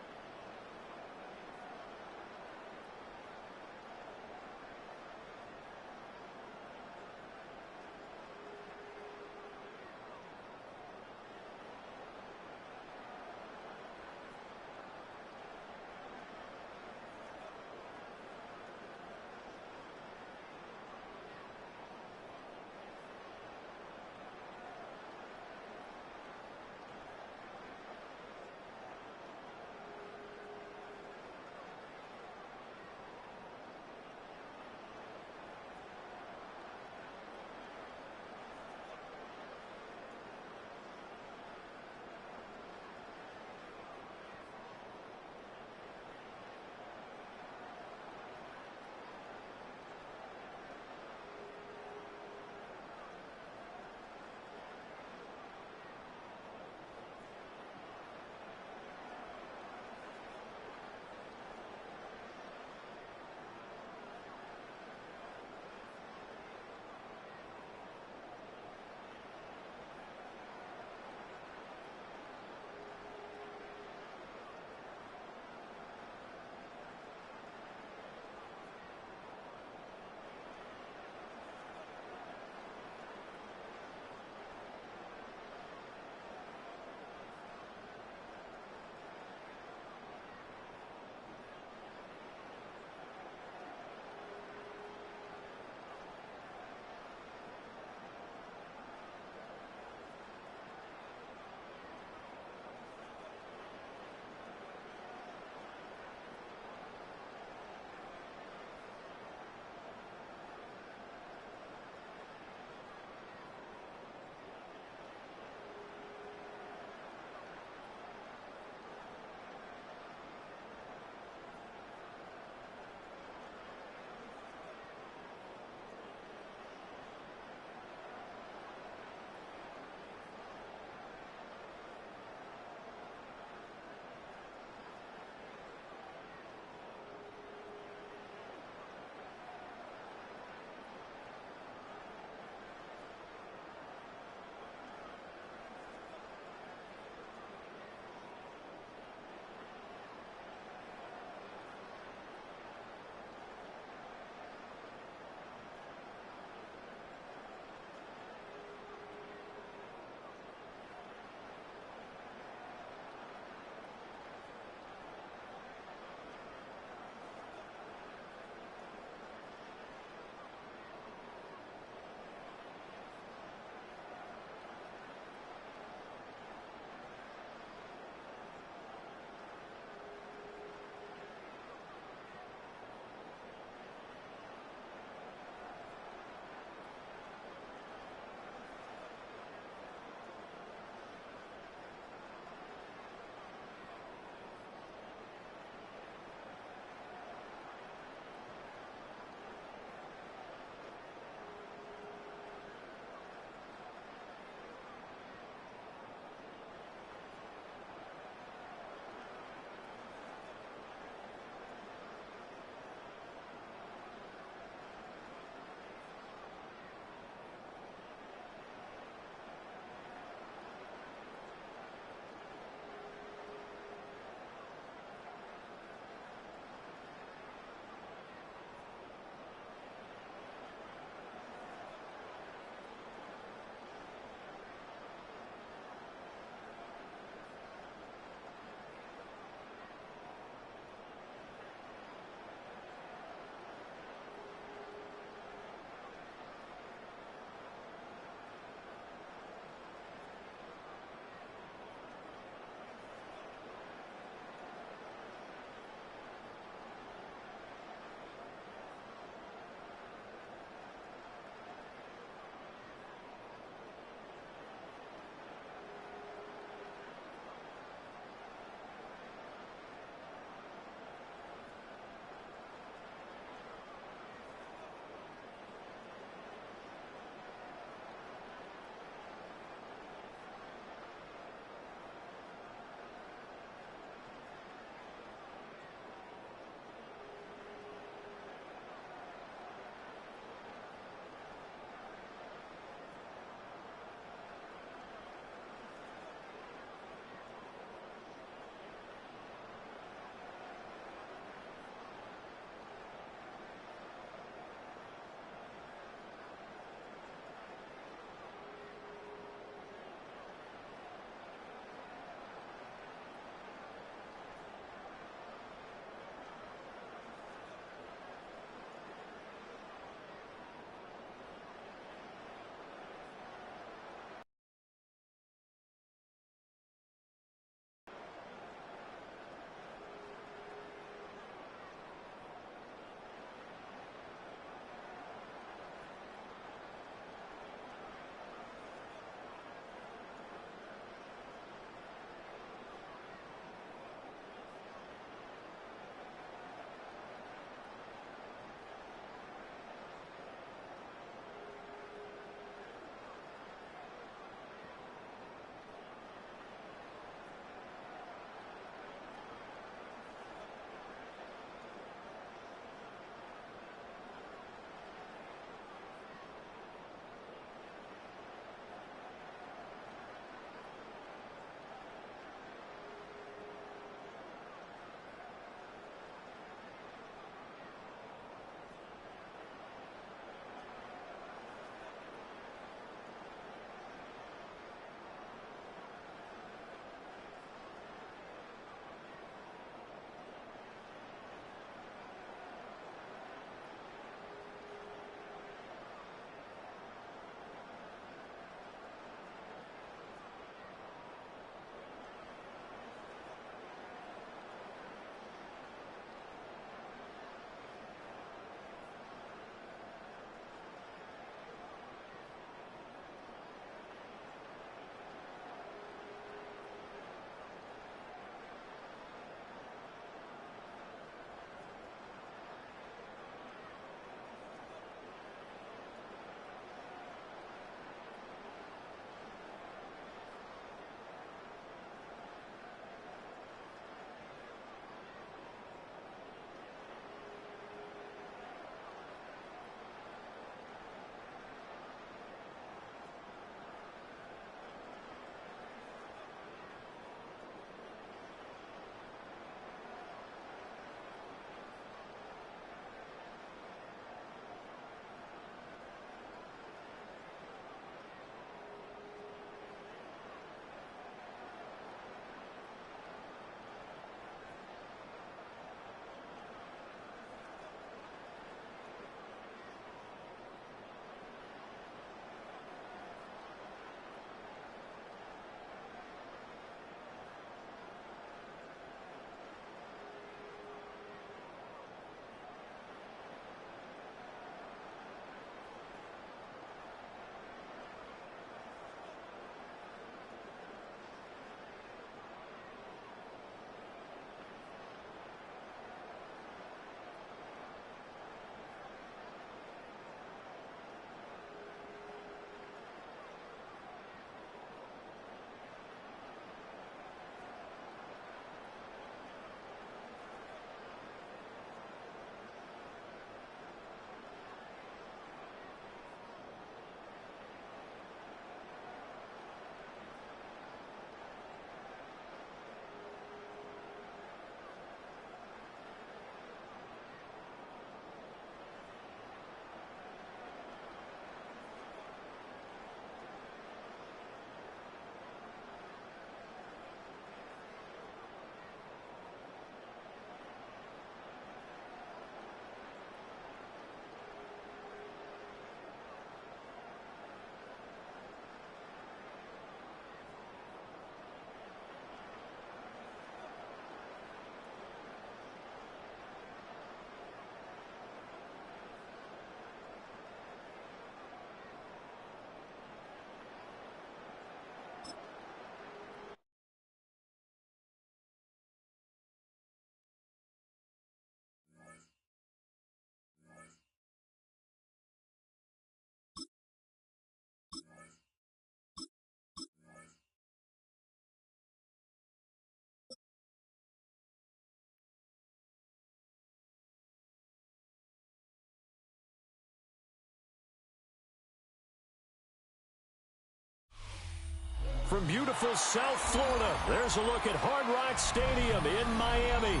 from beautiful South Florida, there's a look at Hard Rock Stadium in Miami.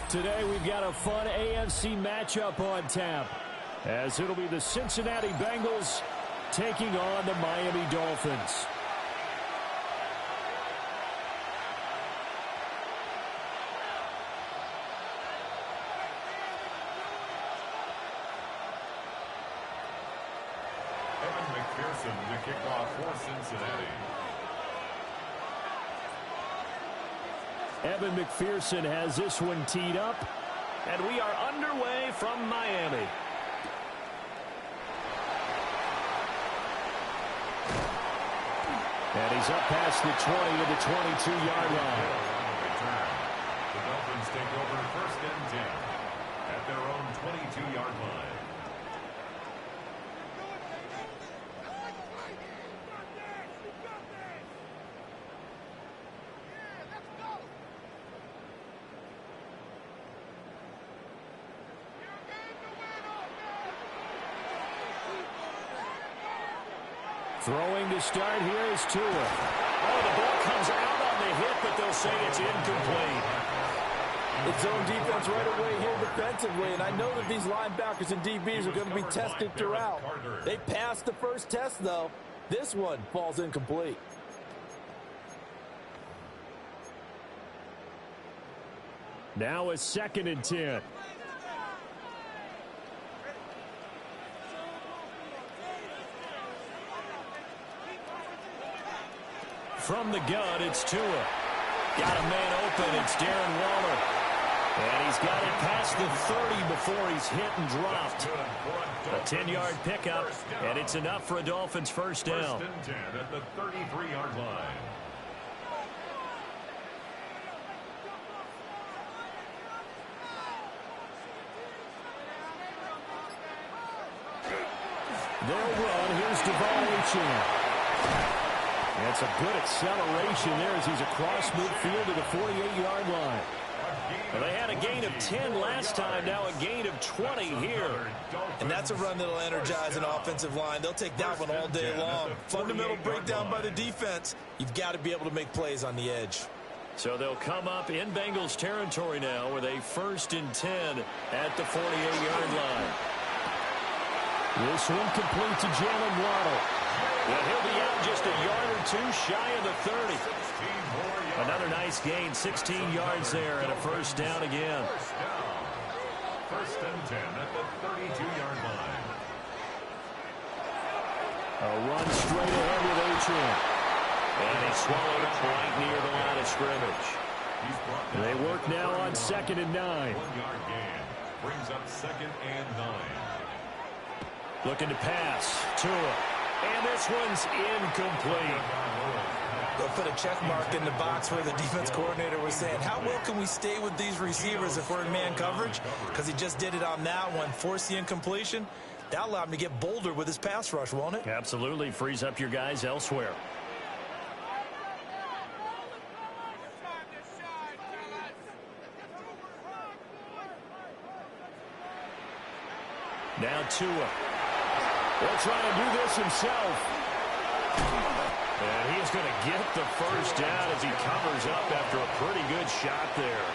Today we've got a fun AFC matchup on tap, as it'll be the Cincinnati Bengals taking on the Miami Dolphins. To kick off for Cincinnati. Evan McPherson has this one teed up, and we are underway from Miami. And he's up past the 20 to the 22-yard line. Return. The Dolphins take over 1st and 10 at their own 22-yard line. Throwing to start here is Tua. Oh, the ball comes out on the hit, but they'll say it's incomplete. It's zone defense right away here defensively, and I know that these linebackers and DBs are going to be tested throughout. They passed the first test, though. This one falls incomplete. Now a 2nd and 10. From the gun, it's Tua. Got a man open. It's Darren Waller. And he's got it past the 30 before he's hit and dropped. A 10-yard pickup, and it's enough for a Dolphins first down. 1st and 10 at the 33-yard line. They'll run. Here's Devon Achane. That's a good acceleration there as he's across midfield to the 48-yard line. Well, they had a gain of 10 last time, now a gain of 20 here. And that's a run that'll energize an offensive line. They'll take that one all day long. Fundamental breakdown by the defense. You've got to be able to make plays on the edge. So they'll come up in Bengals territory now with a 1st and 10 at the 48-yard line. This one complete to Jalen Waddle. Well, he'll be out just a yard or two shy of the 30. Another nice gain, 16 yards there, and a first down again. 1st and 10 at the 32-yard line. A run straight ahead with Achane. And he swallowed it right near the line of scrimmage. They work now on 2nd and 9. 1-yard gain brings up 2nd and 9. Looking to pass. Tua. And this one's incomplete. They'll put a check mark in the box where the defense coordinator was saying, how well can we stay with these receivers if we're in man coverage? Because he just did it on that one, forced the incompletion. That allowed him to get bolder with his pass rush, won't it? Absolutely. Frees up your guys elsewhere. Now Tua. He'll try to do this himself. And he's going to get the first down as he covers up after a pretty good shot there.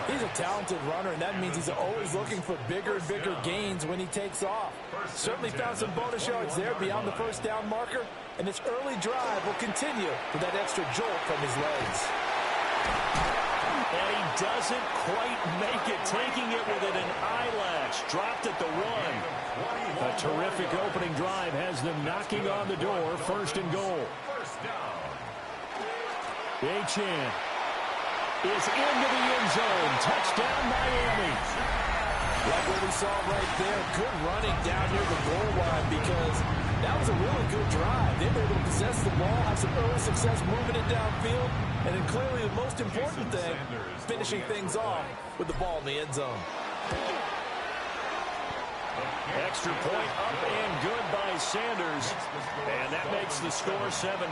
He's a talented runner, and that means he's always looking for bigger and bigger gains when he takes off. Certainly found some bonus yards there beyond the first down marker, and this early drive will continue with that extra jolt from his legs. And he doesn't quite make it, taking it within an eyelash. Dropped at the 1. A terrific opening drive has them knocking on the door. 1st and goal. Achane is into the end zone. Touchdown, Miami. Like what we saw right there, good running down near the goal line, because that was a really good drive. They were able to possess the ball, have some early success moving it downfield, and then clearly the most important thing, finishing things off with the ball in the end zone. Extra point up and good by Sanders. And that makes the score 7-0.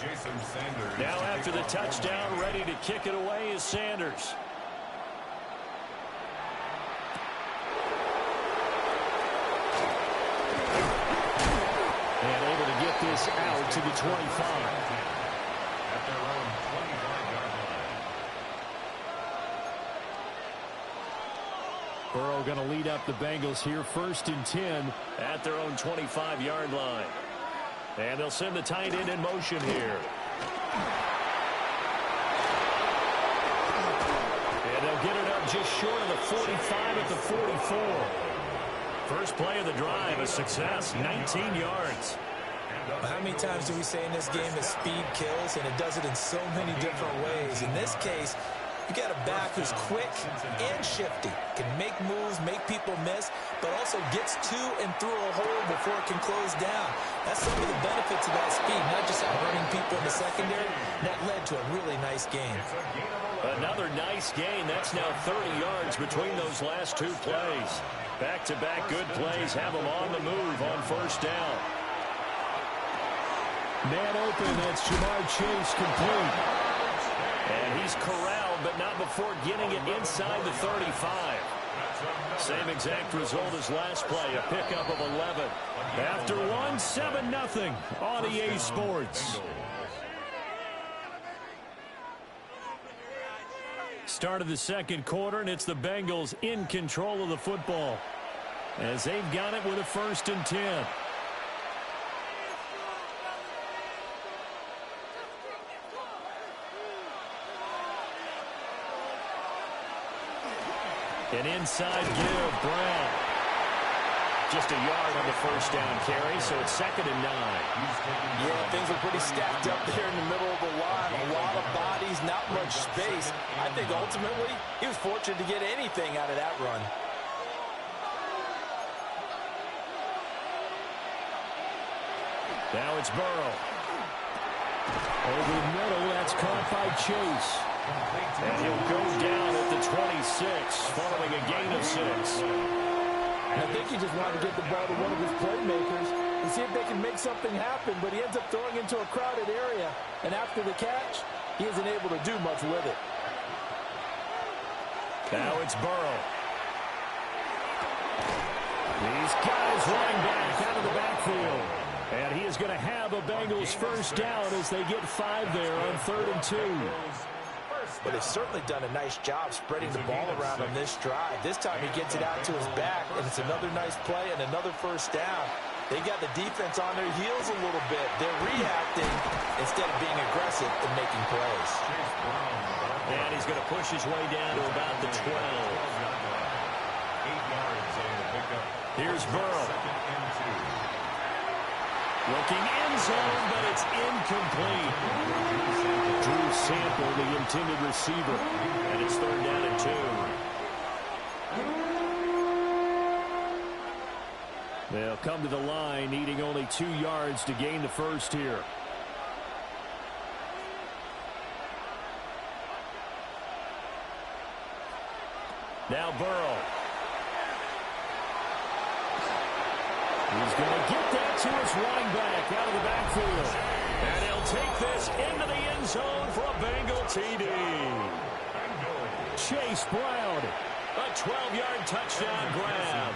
Jason Sanders. Now after the touchdown, ready to kick it away is Sanders. And able to get this out to the 25. At their own 25-yard line. Burrow going to lead up the Bengals here, 1st and 10 at their own 25-yard line. And they'll send the tight end in motion here. And they'll get it up just short of the 45 at the 44. First play of the drive, a success, 19 yards. How many times do we say in this game that speed kills, and it does it in so many different ways? In this case, you got a back who's quick and shifty, can make moves, make people miss, but also gets to and through a hole before it can close down. That's some of the benefits of that speed, not just outrunning people in the secondary. That led to a really nice game. Another nice gain. That's now 30 yards between those last two plays. Back-to-back good plays have them on the move on first down. Man open, that's Jamar Chase complete. And he's corralled, but not before getting it inside the 35. Same exact result as last play, a pickup of 11. After one, 7-0 on EA Sports. Start of the second quarter, and it's the Bengals in control of the football as they've got it with a 1st and 10. An inside give, Brown. Just a yard on the first down carry, so it's 2nd and 9. Yeah, things are pretty stacked up there in the middle of the line. A lot of bodies, not much space. I think ultimately he was fortunate to get anything out of that run. Now it's Burrow. Over the middle, that's caught by Chase. And he'll go down at the 26, following a gain of 6. I think he just wanted to get the ball to one of his playmakers and see if they can make something happen, but he ends up throwing into a crowded area, and after the catch, he isn't able to do much with it. Now it's Burrow. He's got his running back out of the backfield. And he is going to have a Bengals first down as they get 5 there on 3rd and 2. But they've certainly done a nice job spreading the ball around on this drive. This time he gets it out to his back, and it's another nice play and another first down. They got the defense on their heels a little bit. They're reacting instead of being aggressive and making plays. And he's going to push his way down to about the 12. 8 yards on the pickup. Here's Burrow. Looking end zone, but it's incomplete. Drew Sample, the intended receiver. And it's 3rd down and 2. They'll come to the line, needing only 2 yards to gain the first here. Now Burrow. He's going to get that to his running back out of the backfield. And he'll take this into the end zone for a Bengal TD. Chase Brown, a 12-yard touchdown grab.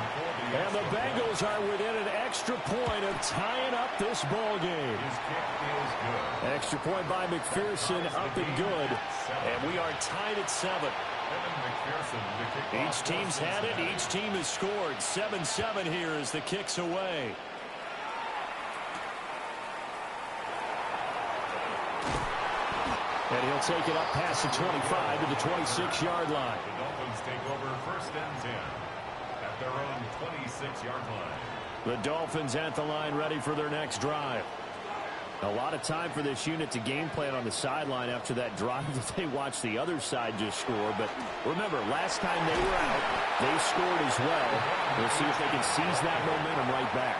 And the Bengals are within an extra point of tying up this ball game. Extra point by McPherson, up and good. And we are tied at 7. Each team's had it. Each team has scored. 7-7 here as the kick's away. And he'll take it up past the 25 to the 26-yard line. The Dolphins take over 1st and 10 at their own 26-yard line. The Dolphins at the line, ready for their next drive. A lot of time for this unit to game plan on the sideline after that drive that they watched the other side just score. But remember, last time they were out, they scored as well. We'll see if they can seize that momentum right back.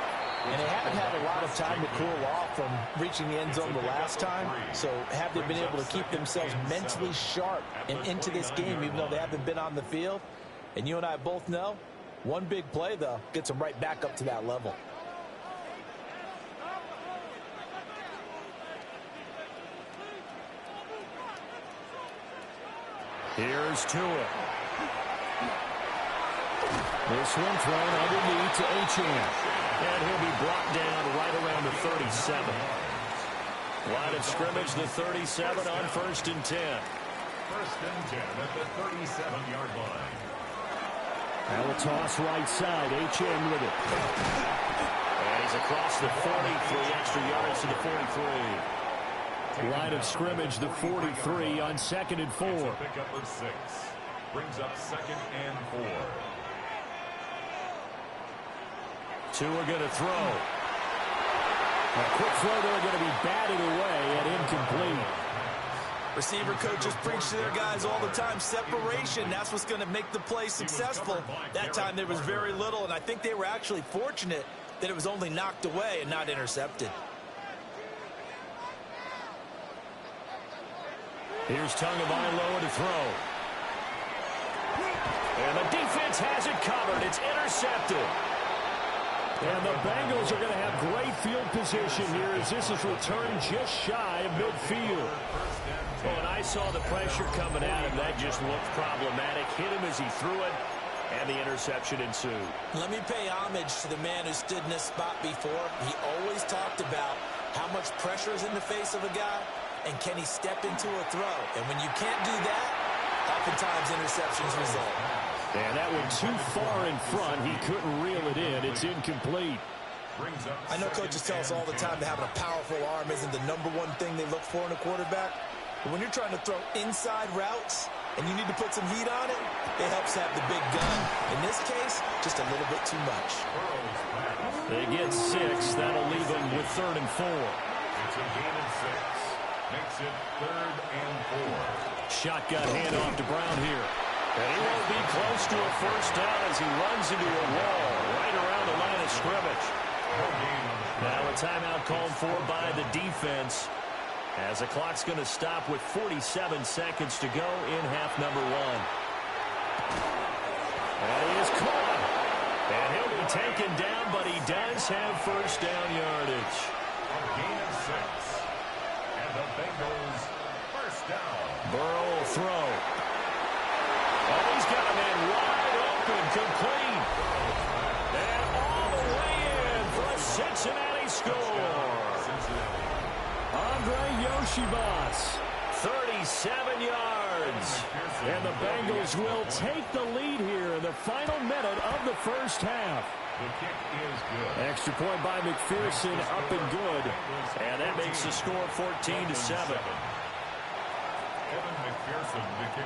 And they haven't had a lot of time to cool off from reaching the end zone the last time. So have they been able to keep themselves mentally sharp and into this game, even though they haven't been on the field? And you and I both know, one big play, though, gets them right back up to that level. Here's Tua. This one thrown underneath to Achane. And he'll be brought down right around the 37. Line of scrimmage, the 37 on 1st and 10. 1st and 10 at the 37-yard line. Now a toss right side. Achane with it. And he's across the 40, 3 extra yards to the 43. Line of scrimmage, the 43 on 2nd and 4. Pickup of 6. Brings up 2nd and 4. Tua going to throw. A quick throw there going to be batted away and incomplete. Receiver coaches preach to their guys all the time. Separation, that's what's going to make the play successful. That time there was very little, and I think they were actually fortunate that it was only knocked away and not intercepted. Here's Tagovailoa to throw. And the defense has it covered. It's intercepted. And the Bengals are going to have great field position here as this is returned just shy of midfield. Oh, and I saw the pressure coming at him. That just looked problematic. Hit him as he threw it, and the interception ensued. Let me pay homage to the man who stood in this spot before. He always talked about how much pressure is in the face of a guy, and can he step into a throw. And when you can't do that, oftentimes interceptions result. And that went too far in front. He couldn't reel it in. It's incomplete. I know coaches tell us all the time that having a powerful arm isn't the #1 thing they look for in a quarterback. But when you're trying to throw inside routes and you need to put some heat on it, it helps have the big gun. In this case, just a little bit too much. They get 6. That'll leave them with 3rd and 4. It's a gain of 6. Makes it 3rd and 4. Shotgun handoff to Brown here. And he won't be close to a first down as he runs into a wall right around the line of scrimmage. Now a timeout called for by the defense as the clock's going to stop with 47 seconds to go in half number 1. And he is caught. And he'll be taken down, but he does have first down yardage. A gain of 6. And the Bengals first down. Burrow will throw. Oh, he's got a man wide open, complete. And all the way in for a Cincinnati score. Andre Yoshibas, 37 yards. And the Bengals will take the lead here in the final minute of the first half. The kick is good. Extra point by McPherson, up and good. And that makes the score 14-7.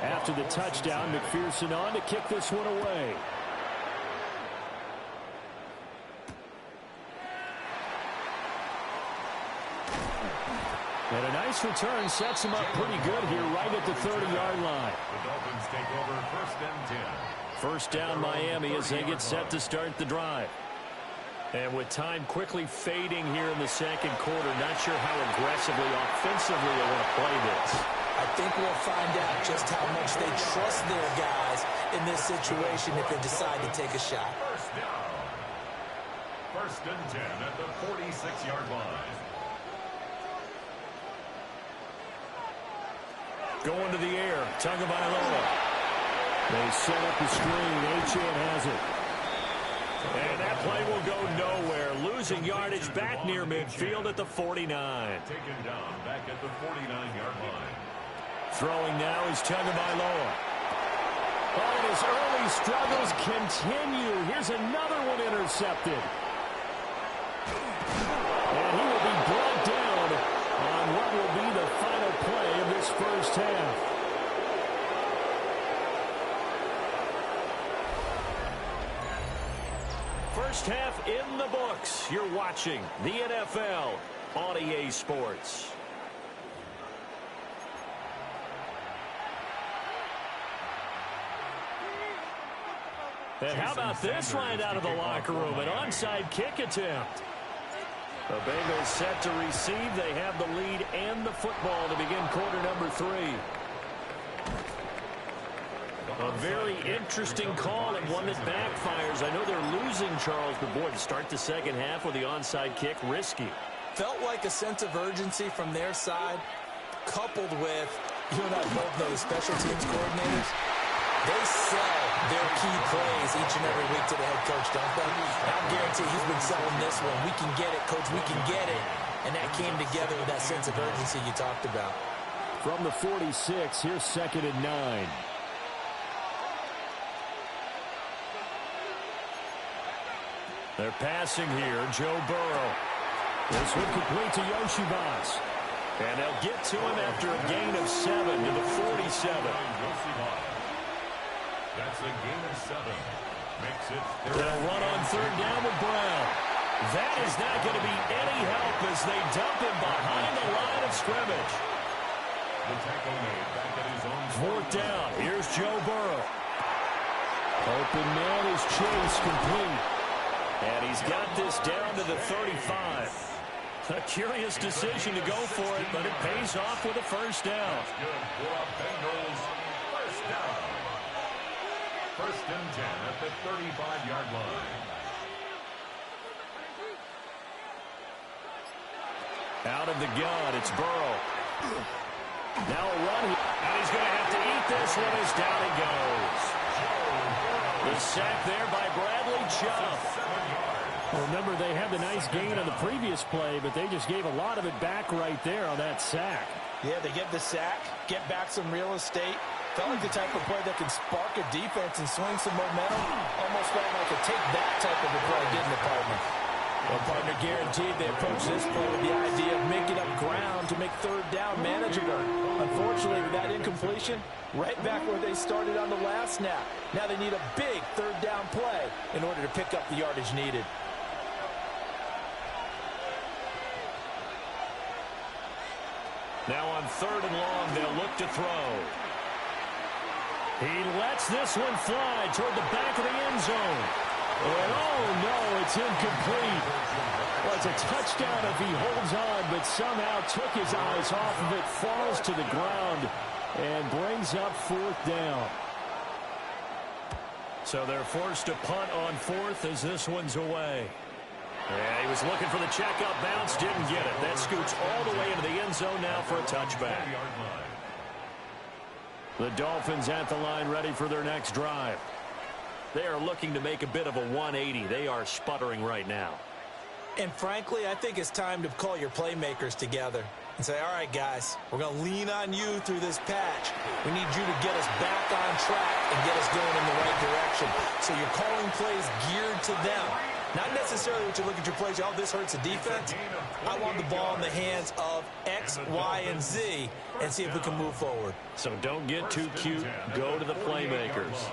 After the touchdown, McPherson on to kick this one away. And a nice return sets him up pretty good here right at the 30-yard line. The Dolphins take over 1st and 10. First down Miami as they get set to start the drive. And with time quickly fading here in the second quarter, not sure how aggressively, offensively they want to play this. I think we'll find out just how much they trust their guys in this situation if they decide to take a shot. First down. 1st and 10 at the 46-yard line. Going to the air, Tagovailoa. They set up the screen. Achane has it. And that play will go nowhere. Losing yardage back near midfield at the 49. Taken down back at the 49-yard line. Throwing now is Tagovailoa. Oh, and his early struggles continue. Here's another one intercepted. And he will be brought down on what will be the final play of this first half. First half in the books. You're watching the NFL on EA Sports. And how about this right out of the locker room? An onside kick attempt. The Bengals set to receive. They have the lead and the football to begin quarter number 3. A very interesting call and one that backfires. I know they're losing, Charles, but boy, to start the second half with the onside kick, risky. Felt like a sense of urgency from their side, coupled with You and I both know the special teams coordinators, they sell their key plays each and every week to the head coach, don't they? I guarantee he's been selling this one. We can get it, coach, we can get it. And that came together with that sense of urgency you talked about. From the 46, here's 2nd and 9. They're passing here, Joe Burrow. This one complete to Yoshibas. And they'll get to him after a gain of 7 to the 47. That's a gain of 7. Makes it They'll run on 3rd down with Brown. That is not going to be any help as they dump him behind the line of scrimmage. the tackle made back at his own 4th down. Here's Joe Burrow. Open man is Chase, complete. And he's got this down to the 35. A curious decision to go for it, but it pays off with a 1st down. That's good for a Bengals 1st down. 1st and 10 at the 35-yard line. Out of the gun, it's Burrow. Now a run, and he's going to have to eat this one as down he goes. The sack there by Bradley Chubb. Well, remember, they had the nice gain on the previous play, but they just gave a lot of it back right there on that sack. Yeah, they get the sack, get back some real estate. Felt like the type of play that can spark a defense and swing some momentum. Almost felt like a take that type of a play, didn't it, partner? Well, partner, guaranteed they approach this play with the idea of making up ground to make 3rd down manageable. Unfortunately, with that incompletion, right back where they started on the last snap. Now they need a big 3rd down play in order to pick up the yardage needed. Now on 3rd and long, they'll look to throw. He lets this one fly toward the back of the end zone. And oh no, it's incomplete. Well, it's a touchdown if he holds on, but somehow took his eyes off of it, falls to the ground, and brings up 4th down. So they're forced to punt on 4th as this one's away. Yeah, he was looking for the checkup bounce, didn't get it. That scoots all the way into the end zone now for a touchback. The Dolphins at the line, ready for their next drive. They are looking to make a bit of a 180. They are sputtering right now. And frankly, I think it's time to call your playmakers together and say, all right, guys, we're going to lean on you through this patch. We need you to get us back on track and get us going in the right direction. So you're calling plays geared to them. Not necessarily what you look at your plays, oh, this hurts the defense. I want the ball in the hands of X, Y, and Z and see if we can move forward. So don't get too cute. Go to the playmakers.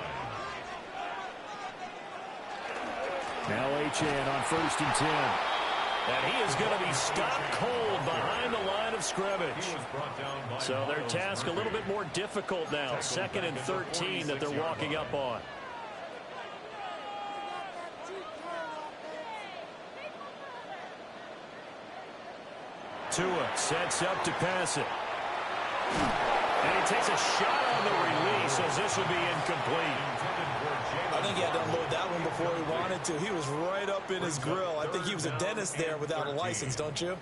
Now Achane on 1st and 10. And he is going to be stopped cold behind the line of scrimmage. So their task a little bit more difficult now. 2nd and 13 that they're walking up on. Tua sets up to pass it. And he takes a shot on the release as this would be incomplete. I think he had to unload that one before he wanted to. He was right up in his grill. I think he was a dentist there without a license, don't you?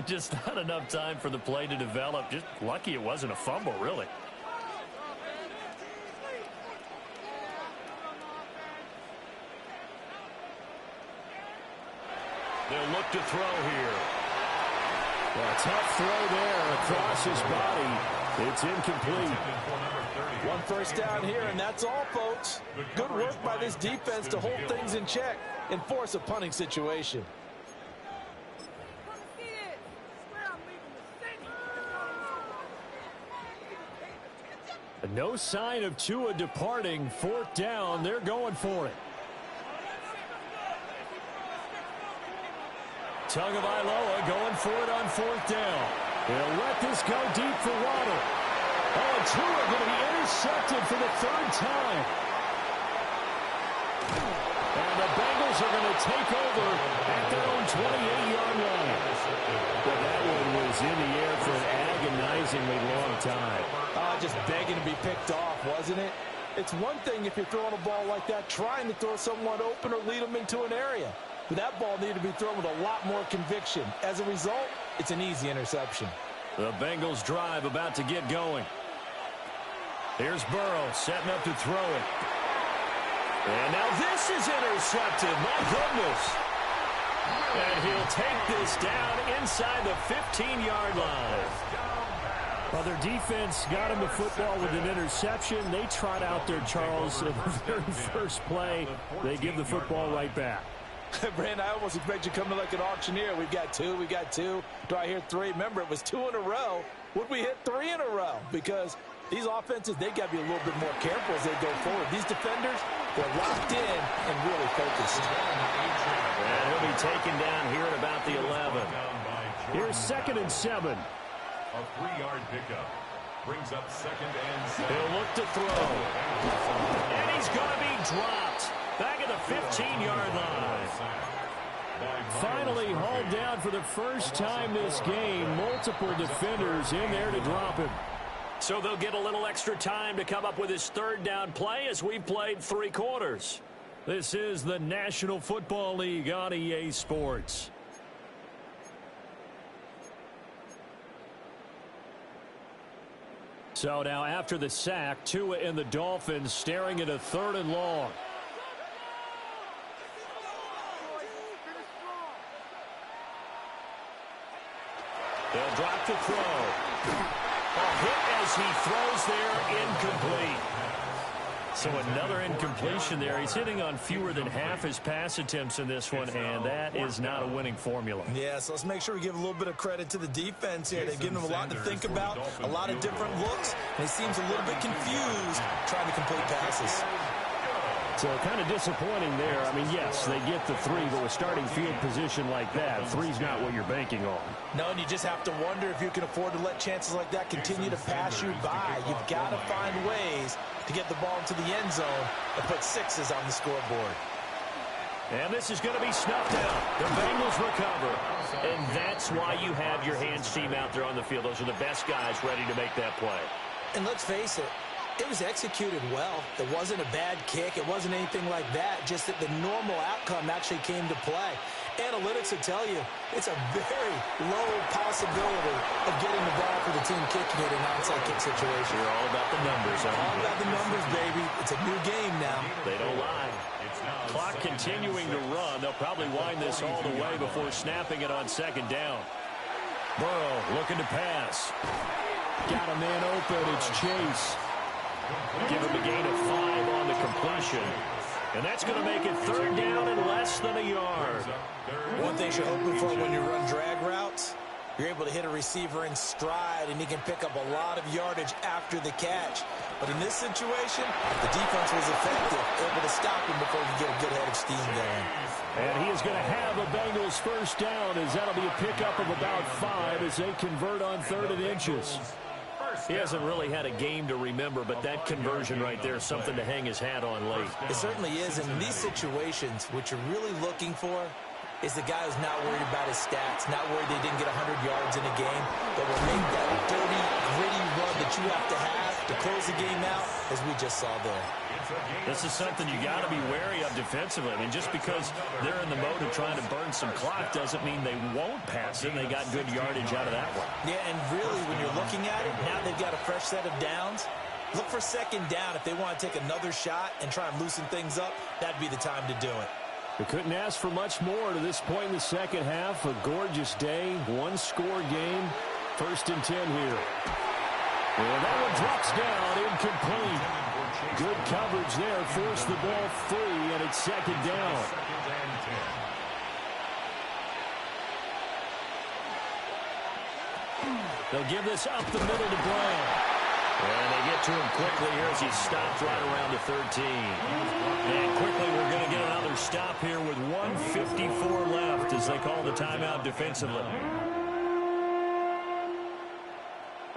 Just not enough time for the play to develop. Just lucky it wasn't a fumble, really. They'll look to throw here. Well, a tough throw there across his body. It's incomplete. 1 1st down here, and that's all, folks. Good work by this defense to hold things in check and force a punting situation. No sign of Tua departing. 4th down. They're going for it. Tagovailoa going for it on 4th down. They'll let this go deep for Waddle. Oh, and Tua going to be intercepted for the 3rd time. And the Bengals are going to take over at their own 28-yard line. But that one was in the air for an agonizingly long time. Just begging to be picked off, wasn't it? It's one thing if you're throwing a ball like that, trying to throw someone open or lead them into an area. But that ball needed to be thrown with a lot more conviction. As a result, it's an easy interception. The Bengals drive about to get going. Here's Burrow setting up to throw it. And now this is intercepted. My goodness. And he'll take this down inside the 15-yard line. Well, their defense got him the football with an interception. They trot out there, Charles, in the very first play. They give the football right back. Brandon, I almost expect you to come to like an auctioneer. We've got two. Do I hear three? Remember, it was 2 in a row. Would we hit 3 in a row? Because these offenses, they got to be a little bit more careful as they go forward. These defenders, they're locked in and really focused. And he'll be taken down here at about the 11. Here's 2nd and 7. A 3-yard pickup brings up 2nd and 7. He'll look to throw. And he's going to be dropped. Back at the 15-yard line. Finally hauled down for the first time this game. Multiple defenders in there to drop him. So they'll get a little extra time to come up with his 3rd down play as we've played 3 quarters. This is the National Football League on EA Sports. So now after the sack, Tua and the Dolphins staring at a 3rd and long. They'll drop to throw. A hit as he throws there, incomplete. So another incompletion there. He's hitting on fewer than half his pass attempts in this one, and that is not a winning formula. Yeah, so let's make sure we give a little bit of credit to the defense here. They've given him a lot to think about, a lot of different looks, and he seems a little bit confused trying to complete passes. So kind of disappointing there. I mean, yes, they get the 3, but with starting field position like that, 3's not what you're banking on. No, and you just have to wonder if you can afford to let chances like that continue to pass you by. You've got to find ways to get the ball into the end zone and put 6s on the scoreboard. And this is going to be snuffed out. The Bengals recover. And that's why you have your hands team out there on the field. Those are the best guys ready to make that play. And let's face it, it was executed well. It wasn't a bad kick. It wasn't anything like that. Just that the normal outcome actually came to play. Analytics will tell you it's a very low possibility of getting the ball for the team kicking it in an onside kick situation. You're all about the numbers. All about the numbers, baby. It's a new game now. They don't lie. Clock continuing to run. They'll probably wind this all the way before snapping it on 2nd down. Burrow looking to pass. Got a man open. It's Chase. Give him a gain of 5 on the completion. And that's going to make it 3rd down and less than a yard. One thing you're hoping for when you run drag routes, you're able to hit a receiver in stride, and he can pick up a lot of yardage after the catch. But in this situation, the defense was effective, able to stop him before he get a good head of steam going. And he is going to have a Bengals 1st down, as that'll be a pickup of about 5 as they convert on 3rd and inches. He hasn't really had a game to remember, but that conversion right there is something to hang his hat on late. It certainly is. And in these situations, what you're really looking for is the guy who's not worried about his stats, not worried they didn't get 100 yards in a game, but will make that dirty, gritty run that you have to close the game out, as we just saw there. This is something you got to be wary of defensively. I mean, just because they're in the mode of trying to burn some clock doesn't mean they won't pass it. They got good yardage out of that one. Yeah, and really, when you're looking at it, now they've got a fresh set of downs. Look for 2nd down. If they want to take another shot and try and loosen things up, that'd be the time to do it. We couldn't ask for much more to this point in the 2nd half. A gorgeous day, 1-score game. 1st and 10 here. And that one drops down, incomplete. Good coverage there, forced the ball free, and it's 2nd down. They'll give this up the middle to Brown. And they get to him quickly here as he stopped right around the 13. And quickly we're going to get another stop here with 1:54 left as they call the timeout defensively.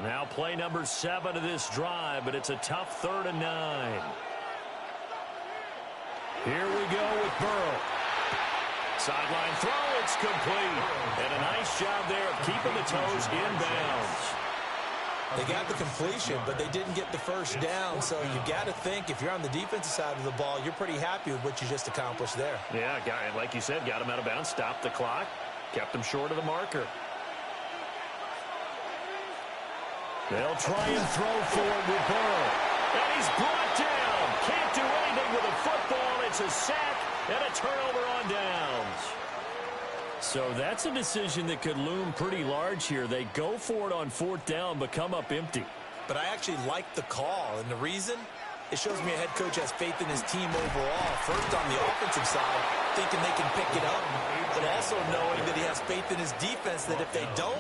Now play number 7 of this drive, but it's a tough 3rd and 9. Here we go with Burrow. Sideline throw, it's complete. And a nice job there of keeping the toes inbounds. They got the completion, but they didn't get the 1st down. So you got to think, if you're on the defensive side of the ball, you're pretty happy with what you just accomplished there. Yeah, like you said, got him out of bounds, stopped the clock, kept him short of the marker. They'll try and throw for it with Burrow. And he's brought down. Can't do anything with a football. It's a sack and a turnover on downs. So that's a decision that could loom pretty large here. They go for it on 4th down, but come up empty. But I actually like the call, and the reason? It shows me a head coach has faith in his team overall. First, on the offensive side, thinking they can pick it up, but also knowing that he has faith in his defense that if they don't,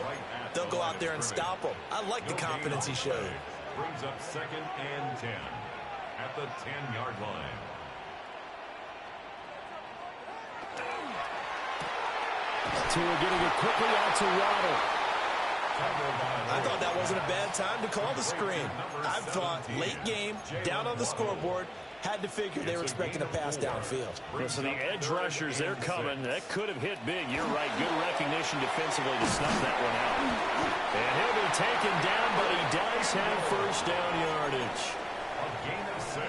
they'll go out there and stop them. I like the confidence he showed. Brings up 2nd and 10 at the 10-yard line. Tua getting it quickly out to Waddle. I thought that wasn't a bad time to call the screen. I thought late game, down on the scoreboard, had to figure they were expecting a pass downfield. So the edge rushers, they're coming. That could have hit big. You're right. Good recognition defensively to snuff that one out. And he'll be taken down, but he does have 1st down yardage. A gain of 6.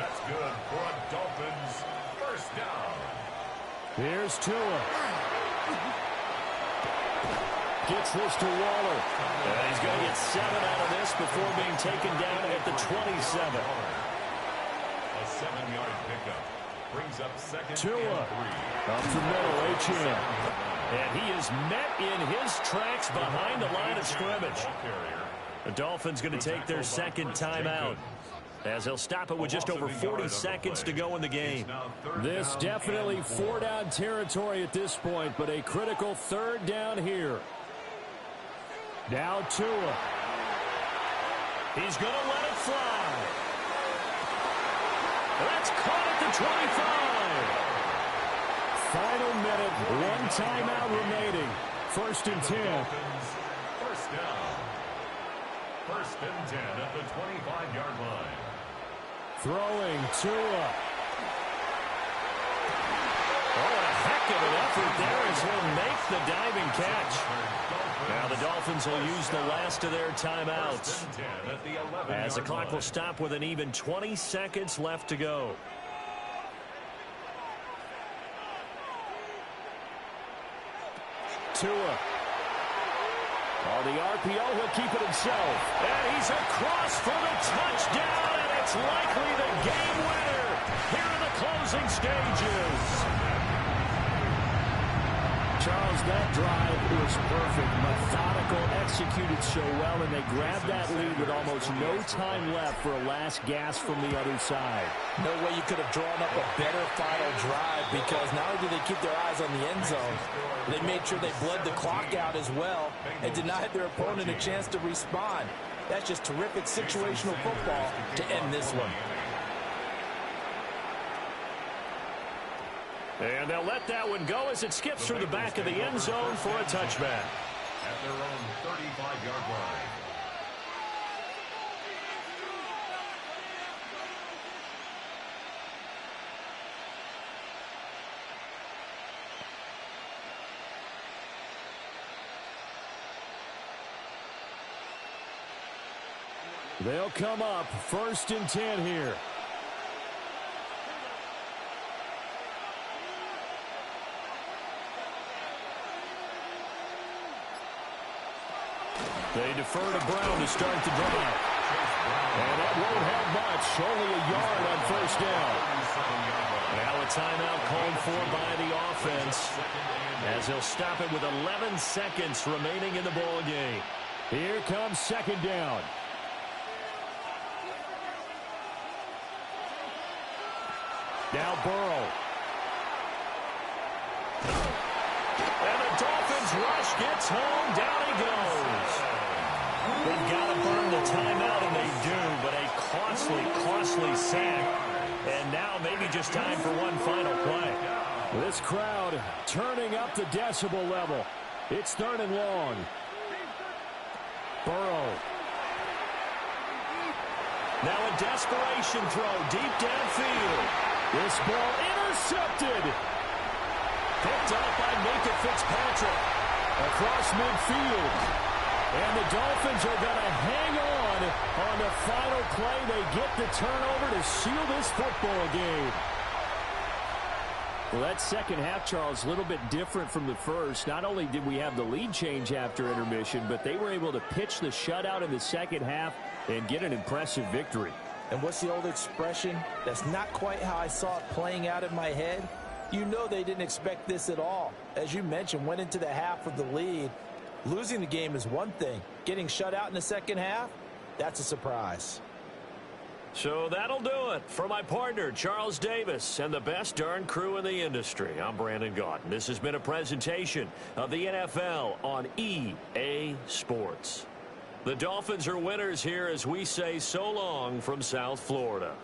That's good for a Dolphins 1st down. Here's Tua. Gets this to Waller. And he's going to get 7 out of this before being taken down at the 27. A 7-yard pickup brings up 2nd Tua and 3. up the middle, H.M. And he is met in his tracks behind the line of scrimmage. The Dolphins going to take their 2nd timeout, as they'll stop it with just over 40 seconds to go in the game. This definitely 4-down territory at this point, but a critical 3rd down here. Now Tua. He's going to let it fly. That's caught at the 25. Final minute, 1 timeout remaining. 1st and 10. 1st down. 1st and 10 at the 25-yard line. Throwing Tua. Oh, a heck of an effort there as he'll make the diving catch. Now the Dolphins will use the last of their timeouts, as the clock will stop with an even 20 seconds left to go. Tua. On the RPO, he'll keep it himself. And he's across for the touchdown, and it's likely the game winner here in the closing stages. Charles, that drive was perfect. Methodical, executed so well, and they grabbed that lead with almost no time left for a last gasp from the other side. No way you could have drawn up a better final drive, because not only did they keep their eyes on the end zone, they made sure they bled the clock out as well and denied their opponent a chance to respond. That's just terrific situational football to end this one. And they'll let that one go as it skips through the back of the end zone for a touchback. At their own 35-yard line. They'll come up 1st and 10 here. They defer to Brown to start the drive. And that won't have much. Only a yard on 1st down. Now a timeout called for by the offense, as he'll stop it with 11 seconds remaining in the ball game. Here comes 2nd down. Now Burrow. And the Dolphins rush gets home. Down he goes. They've got to burn the timeout, and they do, but a costly sack. And now maybe just time for one final play. This crowd turning up the decibel level. It's 3rd and long. Burrow. Now a desperation throw deep downfield. This ball intercepted. Picked up by Minka Fitzpatrick across midfield. And the Dolphins are going to hang on the final play. They get the turnover to seal this football game. Well, that second half, Charles, a little bit different from the first. Not only did we have the lead change after intermission, but they were able to pitch the shutout in the second half and get an impressive victory. And what's the old expression? That's not quite how I saw it playing out in my head. You know they didn't expect this at all. As you mentioned, went into the half with the lead. Losing the game is one thing. Getting shut out in the second half, that's a surprise. So that'll do it. For my partner, Charles Davis, and the best darn crew in the industry, I'm Brandon Gaudin. This has been a presentation of the NFL on EA Sports. The Dolphins are winners here as we say so long from South Florida.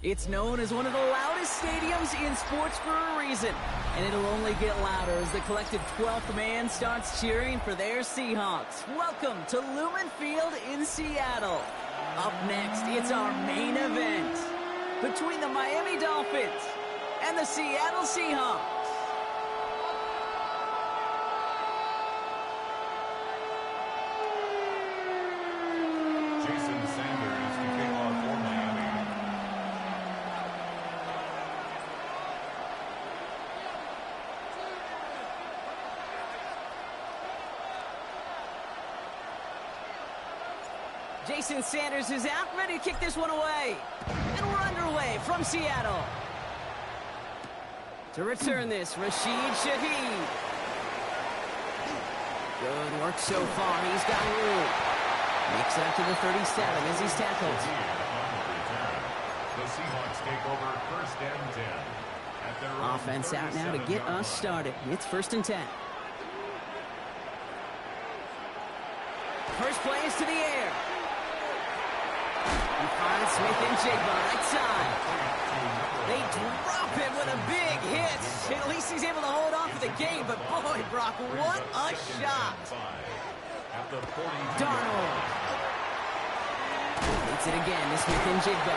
It's known as one of the loudest stadiums in sports for a reason, and it'll only get louder as the collective 12th man starts cheering for their Seahawks. Welcome to Lumen Field in Seattle. Up next, it's our main event between the Miami Dolphins and the Seattle Seahawks. Jason Sanders is out, ready to kick this one away. And we're underway from Seattle. To return this, Rashid Shaheed. Good work so far. He's got room. Makes it up to the 37 as he's tackled. The Seahawks take over first and 10. At their Offense out now to get us started. It's first and 10. First play is to the air. He finds Smith-Njigba right side. They drop him with a big hit. At least he's able to hold on for the game, but boy, Brock, what a shot. Darnold. Hits it again to Smith-Njigba.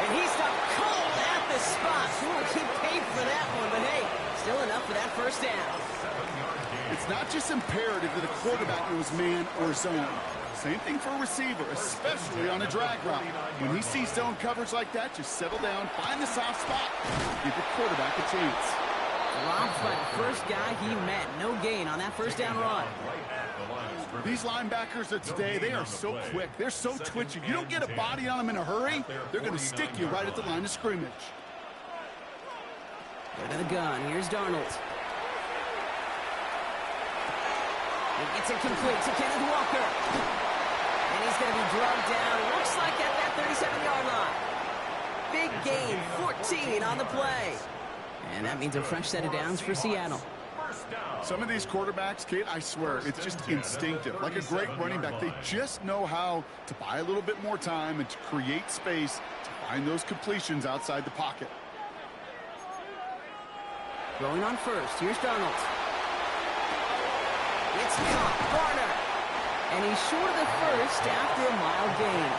And he stopped cold at the spot. Ooh, he paid for that one, but hey, still enough for that first down. It's not just imperative that a quarterback knows man or zone. Same thing for a receiver, especially on a drag route. When he sees zone coverage like that, just settle down, find the soft spot, give your quarterback a chance. Dropped by the first guy he met. No gain on that first down run. These linebackers of today, they are so quick. They're so twitchy. You don't get a body on them in a hurry, they're going to stick you right at the line of scrimmage. Go to the gun. Here's Darnold. He gets it complete to Kenneth Walker. And he's going to be drugged down. Looks like at that 37-yard line. Big gain, 14 on the play. And that means a fresh set of downs for Seattle. Some of these quarterbacks, Kate, I swear, it's just instinctive. Like a great running back, they just know how to buy a little bit more time and to create space to find those completions outside the pocket. Going on first, here's Darnold. It's caught, Garner. And he's short of the first after a mild gain.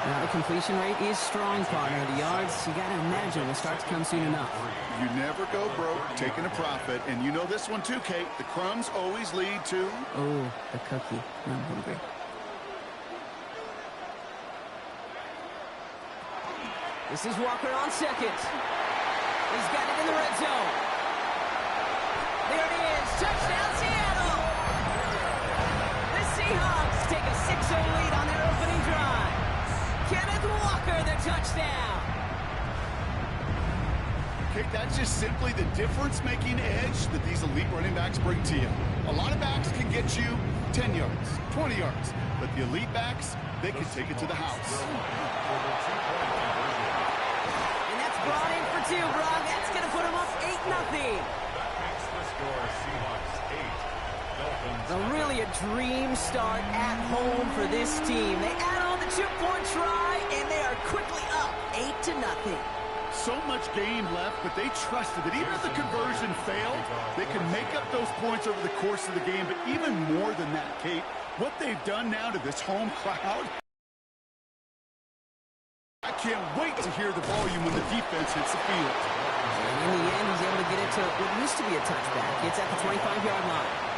Now the completion rate is strong, partner. The yards, you got to imagine, will start to come soon enough. You never go broke taking a profit. And you know this one too, Kate. The crumbs always lead to... Oh, the cookie. I'm hungry. This is Walker on second. He's got it in the red zone. There it is. Touchdown, Seattle. The Seahawks take a 6-0 lead on their opening drive. Kenneth Walker, the touchdown. Kate, that's just simply the difference-making edge that these elite running backs bring to you. A lot of backs can get you 10 yards, 20 yards, but the elite backs, they can take it to the house. And that's brought in for two, Brock. That's going to put them up 8-0. Really a dream start at home for this team. They add on the 2-point try, and they are quickly up 8-0. So much game left, but they trusted that even if the conversion failed, they can make up those points over the course of the game. But even more than that, Kate, what they've done now to this home crowd, I can't wait to hear the volume when the defense hits the field. And in the end, he's able to get it to what used to be a touchback. It's at the 25-yard line.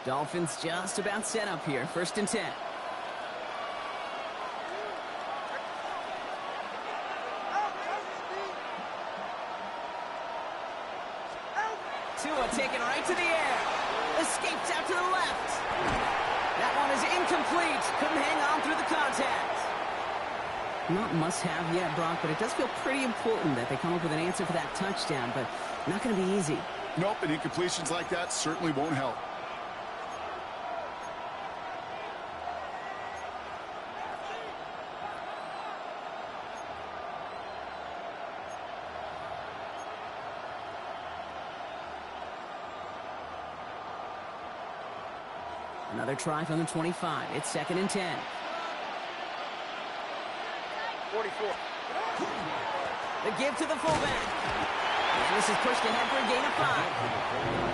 Dolphins just about set up here. First and 10. Tua taken right to the air. Escapes out to the left. That one is incomplete. Couldn't hang on through the contact. Not must-have yet, Brock, but it does feel pretty important that they come up with an answer for that touchdown, but not going to be easy. Nope, and incompletions like that certainly won't help. Another try from the 25. It's 2nd and 10. 44. The give to the fullback. This is pushed ahead for a gain of 5.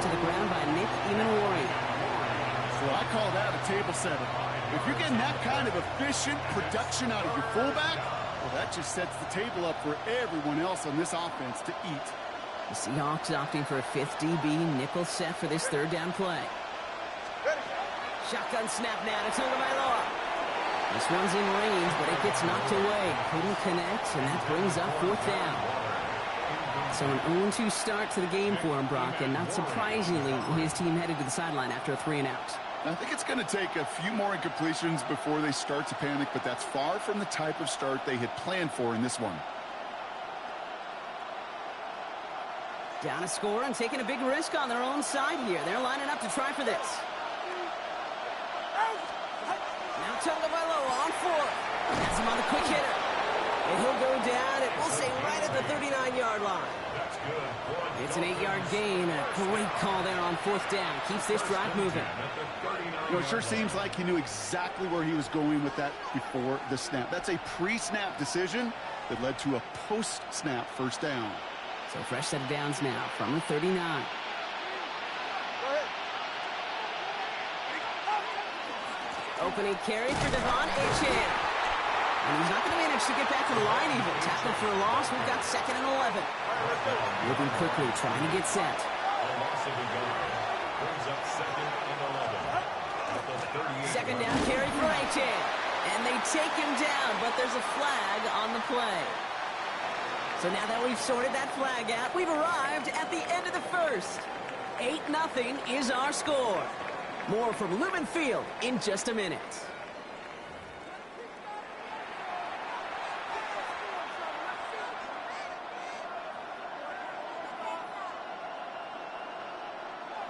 To the ground by Nick Emanwari. So I call that a table setter. If you're getting that kind of efficient production out of your fullback, well, that just sets the table up for everyone else on this offense to eat. The Seahawks opting for a 5th DB nickel set for this 3rd down play. Shotgun snap now to Tagovailoa. This one's in range, but it gets knocked away. Couldn't connect, and that brings up 4th down. So an 0-2 start to the game for him, Brock, and not surprisingly, his team headed to the sideline after a 3-and-out. I think it's going to take a few more incompletions before they start to panic, but that's far from the type of start they had planned for in this one. Down a score and taking a big risk on their own side here. They're lining up to try for this. Now Tagovailoa on 4th. Has him on the quick hitter. And he'll go down, and we'll say right at the 39-yard line. It's an 8-yard gain. A great call there on 4th down. Keeps this drive moving. You know, it sure seems like he knew exactly where he was going with that before the snap. That's a pre-snap decision that led to a post-snap 1st down. So fresh set of downs now from the 39. Opening carry for Devon Achane. And he's not going to manage to get back to the line even. Tackle for a loss. We've got 2nd and 11. Moving quickly, trying to get set. Second down carry for Achane. And they take him down, but there's a flag on the play. So now that we've sorted that flag out, we've arrived at the end of the 1st. 8-0 is our score. More from Lumen Field in just a minute.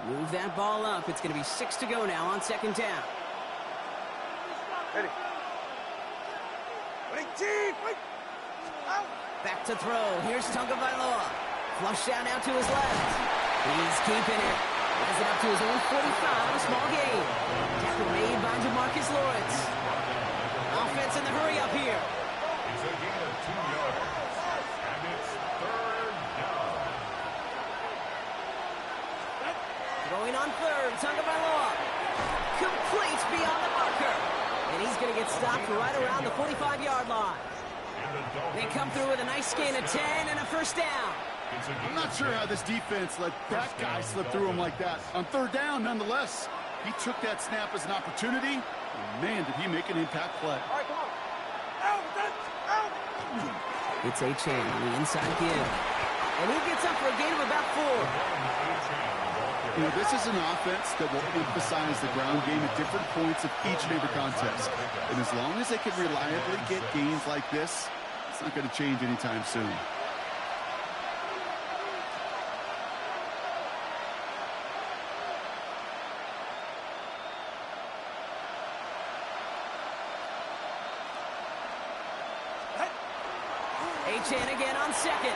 Move that ball up. It's going to be 6 to go now on 2nd down. Ready. Back to throw. Here's Tagovailoa. Flush down out to his left. He's keeping it. Has it up to his own 45. A small gain. Tackle made by Jamarcus Lawrence. Offense in the hurry up here. It's a gain of 2 yards. And it's 3rd down. Throwing on 3rd. Tagovailoa. Complete beyond the marker. And he's going to get stopped right around the 45-yard line. They come through with a nice gain of 10 and a 1st down. I'm not sure how this defense let that guy slip through him like that. On 3rd down, nonetheless, he took that snap as an opportunity. And man, did he make an impact play. All right, come on. Out. It's Achane on the inside give. And he gets up for a gain of about 4. You know, this is an offense that will emphasize the ground game at different points of each and every contest. And as long as they can reliably get gains like this, it's not going to change anytime soon. Achane again on 2nd.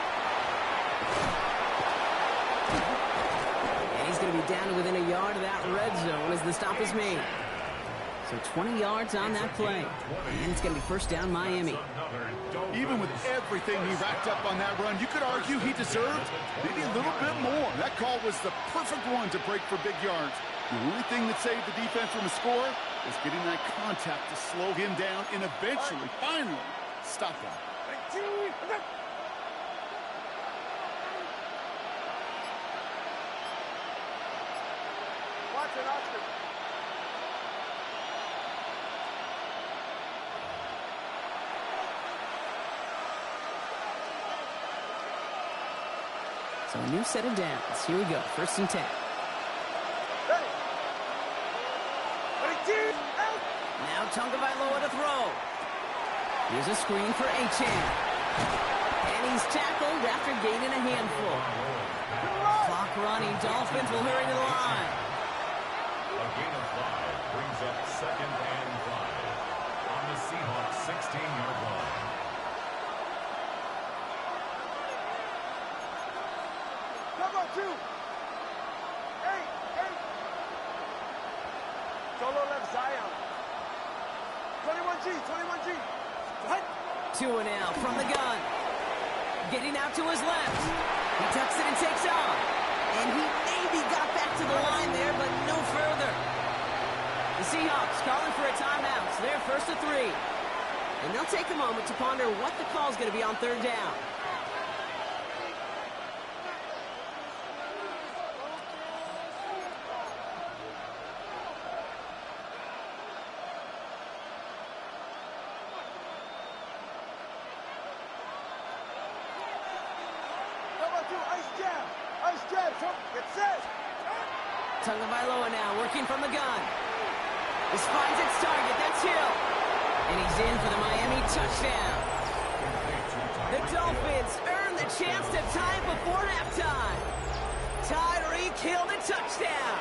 And he's going to be down to within a yard of that red zone as the stop is made. So 20 yards on that play. And it's going to be 1st down Miami. Even with everything he racked up on that run, you could argue he deserved maybe a little bit more. That call was the perfect one to break for big yards. The only thing that saved the defense from a score was getting that contact to slow him down and eventually, finally, stop him. Watch it, Oscar. So a new set of downs. Here we go. 1st and 10. Now Tagovailoa to throw. Here's a screen for Achane. And he's tackled after gaining a handful. Clock running. Dolphins will hurry to the line. A gain of 5 brings up 2nd and 5 on the Seahawks 16-yard line. Come on, 2. 8. Solo left. 21G. Tua now from the gun. Getting out to his left. He tucks it and takes off. And he maybe got back to the line there, but no further. The Seahawks calling for a timeout. So they're first to 3. And they'll take a moment to ponder what the call is going to be on third down. Tagovailoa now working from the gun. This finds its target. That's Hill. And he's in for the Miami touchdown. The Dolphins earn the chance to tie it before halftime. Tyreek Hill, the touchdown.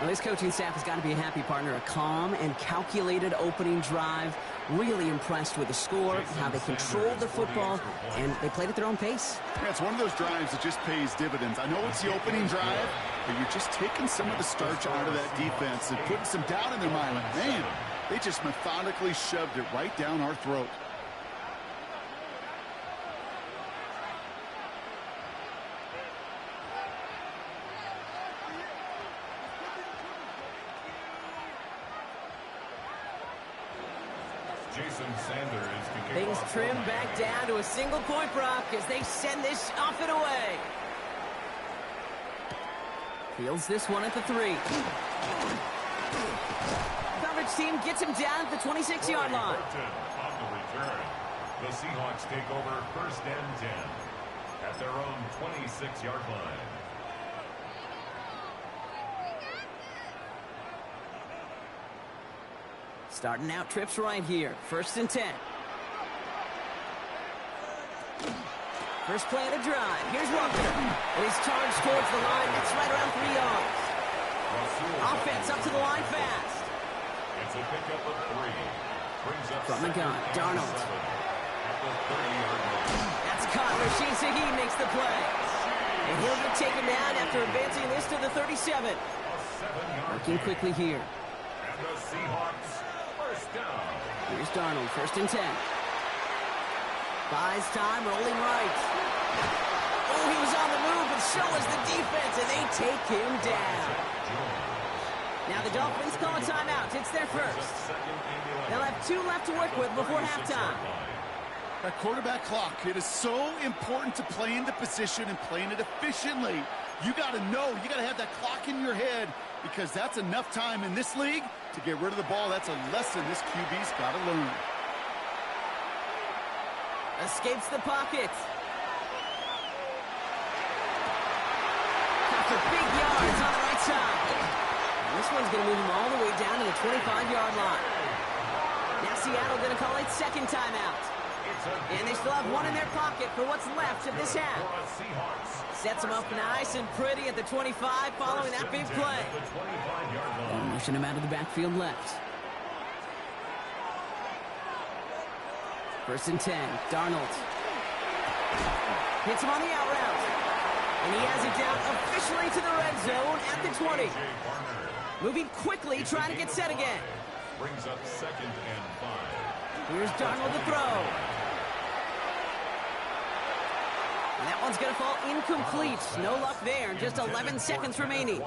Well, this coaching staff has got to be a happy partner. A calm and calculated opening drive. Really impressed with the score, how they controlled the football, and they played at their own pace. Yeah, it's one of those drives that just pays dividends. I know it's the opening drive, but you're just taking some of the starch out of that defense and putting some doubt in their mind. Like, man, they just methodically shoved it right down our throat. Things trim back down to a single-point Brock as they send this off and away. Fields this one at the 3. Coverage team gets him down at the 26-yard line. On the return, the Seahawks take over first and 10 at their own 26-yard line. Starting out trips right here. First and 10. First play of the drive. Here's Walker. And he's charged towards the line. It's right around 3 yards. Offense up to the line fast. It's a pickup of 3. Brings up from the gun. Darnold. At the 30-yard line. That's caught. Rashid Shaheed makes the play. And he'll get taken down after advancing this to the 37. Working quickly here. And the Seahawks first down. Here's Darnold. First and 10. Buys time, rolling right. Oh, he was on the move, but so was the defense, and they take him down. Now the Dolphins call a timeout. It's their first. They'll have 2 left to work with before halftime. That quarterback clock, it is so important to play into position and playing it efficiently. You got to know, you got to have that clock in your head because that's enough time in this league to get rid of the ball. That's a lesson this QB's got to learn. Escapes the pocket. After big yards on the right side. And this one's going to move him all the way down to the 25-yard line. Now Seattle going to call it second timeout. And they still have 1 in their pocket for what's left of this half. Sets him up nice and pretty at the 25 following that big play. And motion him out of the backfield left. First and 10, Darnold. Hits him on the out route. And he has it down officially to the red zone at the 20. Moving quickly, trying to get set again. Brings up second and 5. Here's Darnold to throw. And that one's going to fall incomplete. No luck there. Just 11 seconds remaining.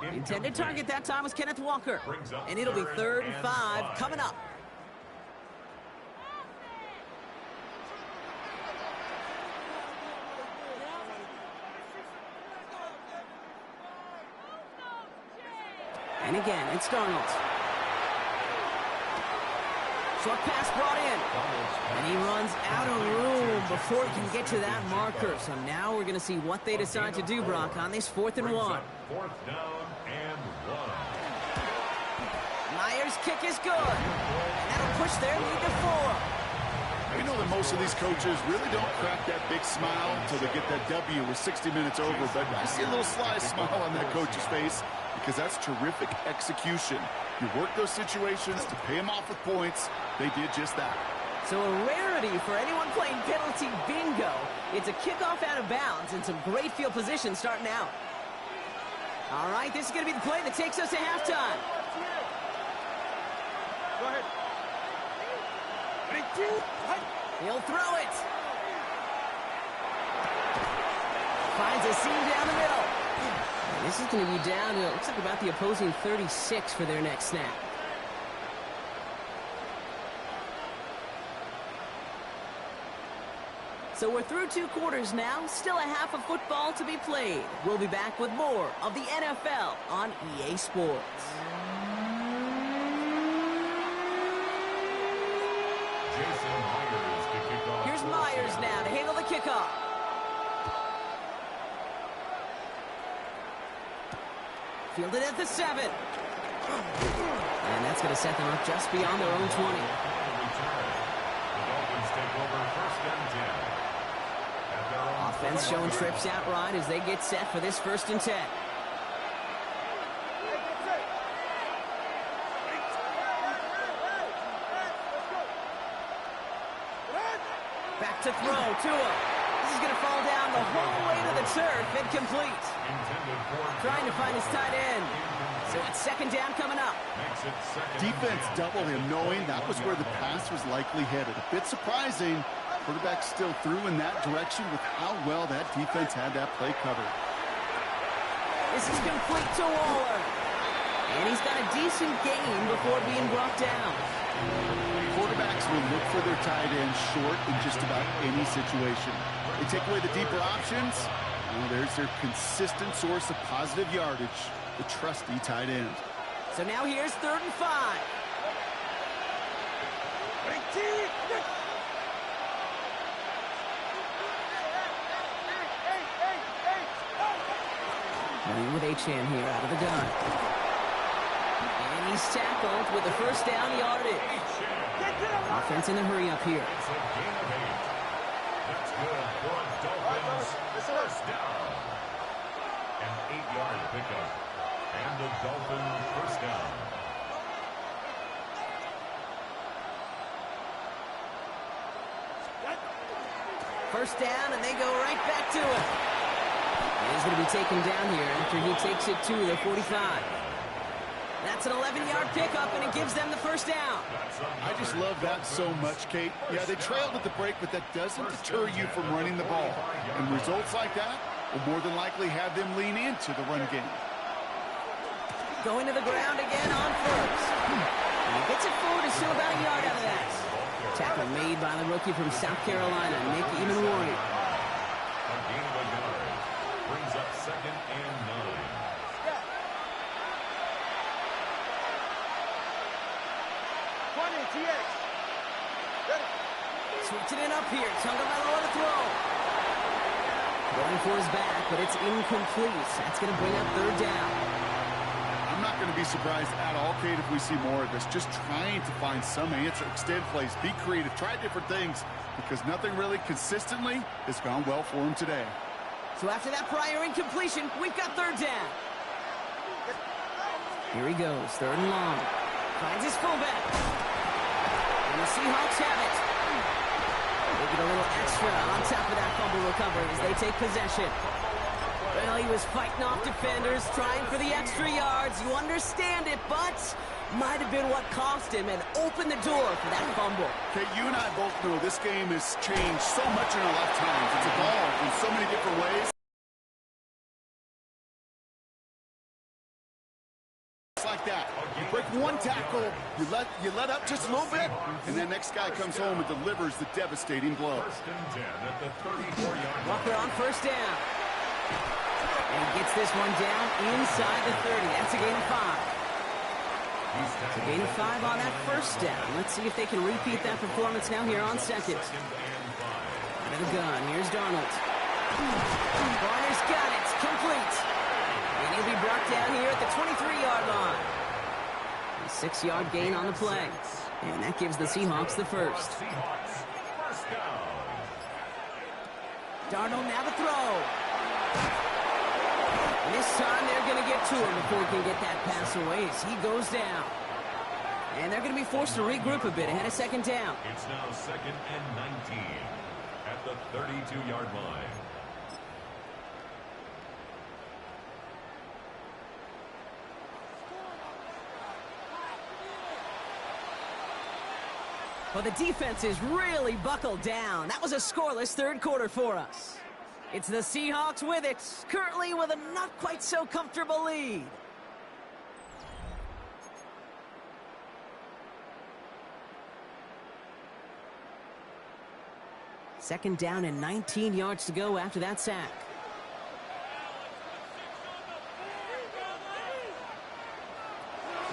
The intended target that time was Kenneth Walker. And it'll be 3rd and 5 coming up. And again, it's Darnold. Short pass brought in. And he runs out of room before he can get to that marker. So now we're going to see what they decide to do, Brock, on this 4th and 1. 4th down and 1. Myers' kick is good. And that'll push their lead to 4. We know that most of these coaches really don't crack that big smile until they get that W with 60 minutes over. But I see a little sly smile on that coach's face because that's terrific execution. You work those situations to pay them off with points. They did just that. So a rarity for anyone playing penalty bingo. It's a kickoff out of bounds and some great field position starting out. All right, this is going to be the play that takes us to halftime. Go ahead. He'll throw it. Finds a seam down the middle. And this is going to be down to, it looks like about the opposing 36 for their next snap. So we're through 2 quarters now, still a half of football to be played. We'll be back with more of the NFL on EA Sports. Here's Myers now to handle the kickoff. Fielded at the 7. And that's going to set them up just beyond their own 20. Offense showing trips outright as they get set for this 1st and 10. Back to throw, Tua. This is going to fall down the whole way to the turf, incomplete. Trying to find his tight end. So it's 2nd down coming up. Defense doubled him, knowing that was where the pass was likely headed. A bit surprising. Quarterback still threw in that direction with how well that defense had that play covered. This is complete to Waller. And he's got a decent gain before being brought down. Quarterbacks will look for their tight end short in just about any situation. They take away the deeper options. Well, there's their consistent source of positive yardage, the trusty tight end. So now here's 3rd and 5. Running with Achane here out of the gun. And he's tackled with the 1st down yardage. Offense in a hurry up here. That's good for Dolphins. 1st down. An 8-yard pickup. And the Dolphins 1st down. First down, and they go right back to it. And he's going to be taken down here after he takes it to the 45. That's an 11-yard pickup, and it gives them the 1st down. I just love that so much, Kate. Yeah, they trailed at the break, but that doesn't deter you from running the ball. And results like that will more than likely have them lean into the run game. Going to the ground again on 1st. And he gets it forward to still about a yard out of that. Tackle made by the rookie from South Carolina, Nick Ebenwarrior. A gain of a yard. Brings up 2nd and 9. Switching it up here. Tagovailoa to throw. Going for his back, but it's incomplete. That's going to bring up 3rd down. I'm not going to be surprised at all, Kate, if we see more of this. Just trying to find some answer, extend plays, be creative, try different things, because nothing really consistently has gone well for him today. So after that prior incompletion, we've got 3rd down. Here he goes, 3rd and long. Finds his fullback. And the Seahawks have it. They get a little extra on top of that fumble recovery as they take possession. Well, he was fighting off defenders, trying for the extra yards. You understand it, but might have been what cost him and opened the door for that fumble. Okay, you and I both know this game has changed so much in our lifetimes. It's evolved in so many different ways. Like that. You break one tackle, you let up just a little bit, and then next guy comes home and delivers the devastating blow. 1st and 10 at the 34-yard line. Walker on 1st down. And he gets this one down inside the 30. That's a gain of 5. It's a gain of 5 on that 1st down. Let's see if they can repeat that performance now here on 2nd. Out of the gun. Here's Darnold. Garner's got it. Complete. And he'll be brought down here at the 23-yard line. A 6-yard gain on the play. And that gives the Seahawks the 1st. Darnold now to throw. And this time they're going to get to him before he can get that pass away as he goes down. And they're going to be forced to regroup a bit ahead of 2nd down. It's now 2nd and 19 at the 32-yard line. Well, the defense is really buckled down. That was a scoreless third quarter for us. It's the Seahawks with it, currently with a not quite so comfortable lead. Second down and 19 yards to go after that sack.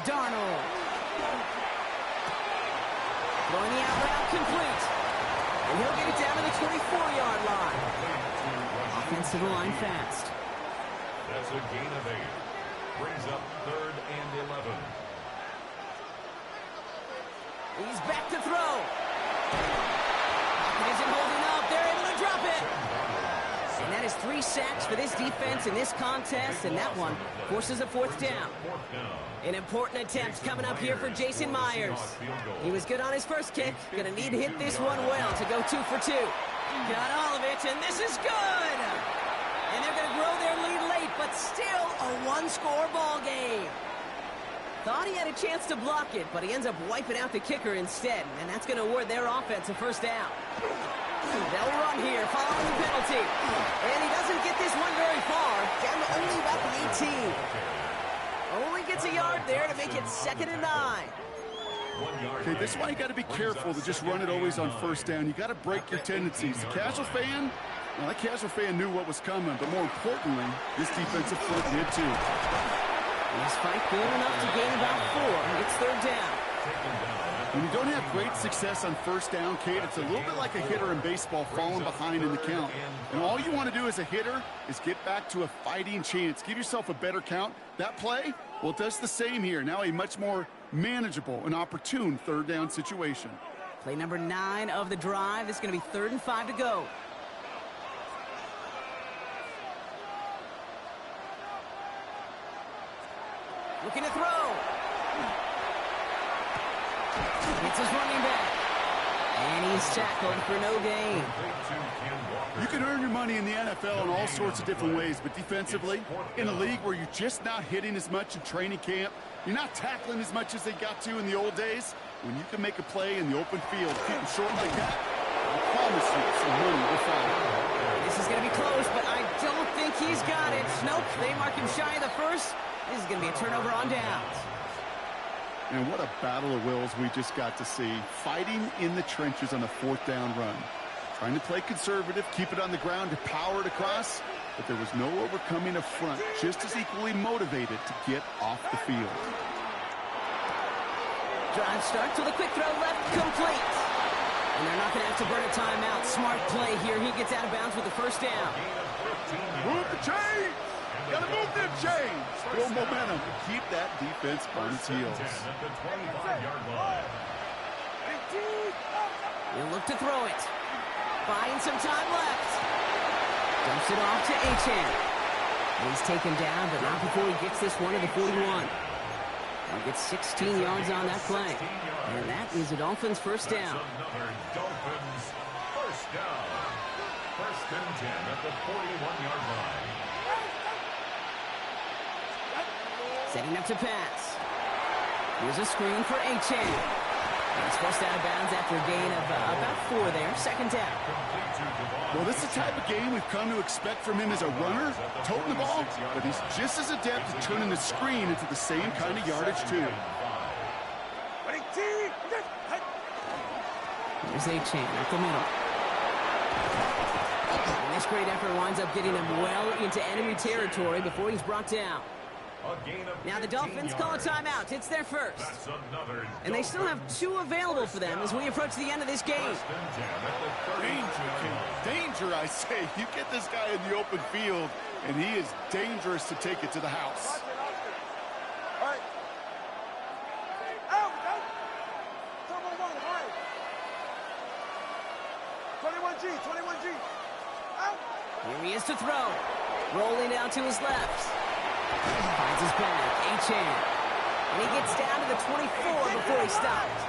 Darnold. Throwing the out route complete. And he'll get it down to the 24-yard line. Offensive line fast. That's a gain of 8. Brings up 3rd and 11. He's back to throw. He isn't holding up. They're able to drop it. And that is 3 sacks for this defense in this contest, and that one forces a 4th down. An important attempt coming up here for Jason Myers. He was good on his first kick. Going to need to hit this one well to go 2 for 2. Got all of it, and this is good. And they're going to grow their lead late, but still a 1-score ball game. Thought he had a chance to block it, but he ends up wiping out the kicker instead, and that's going to award their offense a 1st down. They'll run here following the penalty. And he doesn't get this one very far, down to only about the 18. Only gets a yard there to make it 2nd and 9. Okay, this is why you got to be careful to just run it always on 1st down. You got to break your tendencies. The casual fan, well, that casual fan knew what was coming, but more importantly, this defensive front did too. This fight good enough to gain about 4. It's 3rd down. When you don't have great success on 1st down, Kate, it's a little bit like a hitter in baseball falling behind in the count. And all you want to do as a hitter is get back to a fighting chance. Give yourself a better count. That play, well, it does the same here. Now a much more manageable and opportune 3rd down situation. Play number 9 of the drive. It's going to be 3rd and 5 to go. Looking to throw. It's his running back. And he's tackled for no gain. You can earn your money in the NFL in all sorts of different ways, but defensively, in a league where you're just not hitting as much in training camp, you're not tackling as much as they got to in the old days, when you can make a play in the open field, keeping short like that, I promise you some money will follow. This is going to be close, but I don't think he's got it. Nope, they mark him shy of the 1st. This is going to be a turnover on downs. And what a battle of wills we just got to see. Fighting in the trenches on a 4th down run. Trying to play conservative, keep it on the ground to power it across, but there was no overcoming a front just as equally motivated to get off the field. Drive starts with a quick throw left, complete. And they're not going to have to burn a timeout. Smart play here. He gets out of bounds with the 1st down. Move the chains! Gotta move them chains! Build momentum. Keep that defense on its heels. He'll look to throw it. Buying some time left. Dumps it off to Achane. He's taken down, but not before he gets this one to the 41. He'll get 16 yards on that play. And that is a Dolphins 1st down. Another Dolphins 1st down. 1st and 10 at the 41-yard line. Setting up to pass. Here's a screen for Achane. He's forced out of bounds after a gain of about 4 there. 2nd down. Well, this is the type of game we've come to expect from him as a runner, toting the ball, but he's just as adept at turning the screen into the same kind of yardage, too. Here's Achane at the middle. And this great effort winds up getting him well into enemy territory before he's brought down. Now the Dolphins call a timeout. It's their 1st. And they still have 2 available for them as we approach the end of this game. Danger, I say. You get this guy in the open field, and he is dangerous to take it to the house. All right. Out. Come on, all right. 21G. Out. Here he is to throw. Rolling out to his left. Finds his back, Achane. And he gets down to the 24 before he stopped.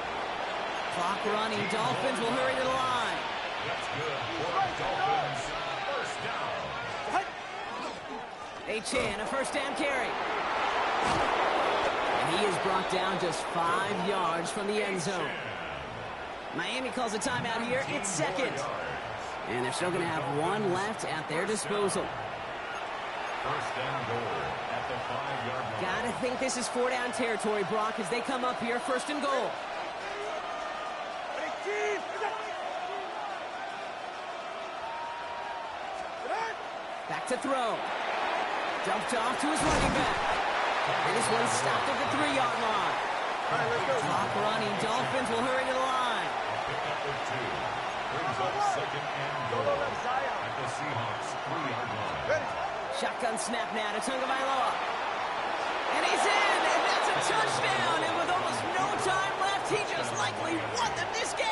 Clock running. Dolphins will hurry to the line. That's good for Dolphins 1st down. Achane, a 1st down carry. And he is brought down just 5 yards from the end zone. Miami calls a timeout here. It's second. And they're still going to have one left at their disposal. First and goal at the 5-yard line. Gotta think this is 4-down territory, Brock, as they come up here, first and goal. Back to throw. Dumped off to his running back. And this one stopped at the 3-yard line. Clock running. Dolphins will hurry to the line. Pick up with 2. Brings up second and goal at the Seahawks 3-yard line. Shotgun snap now to Tagovailoa. And he's in, and that's a touchdown. And with almost no time left, he just likely won them this game.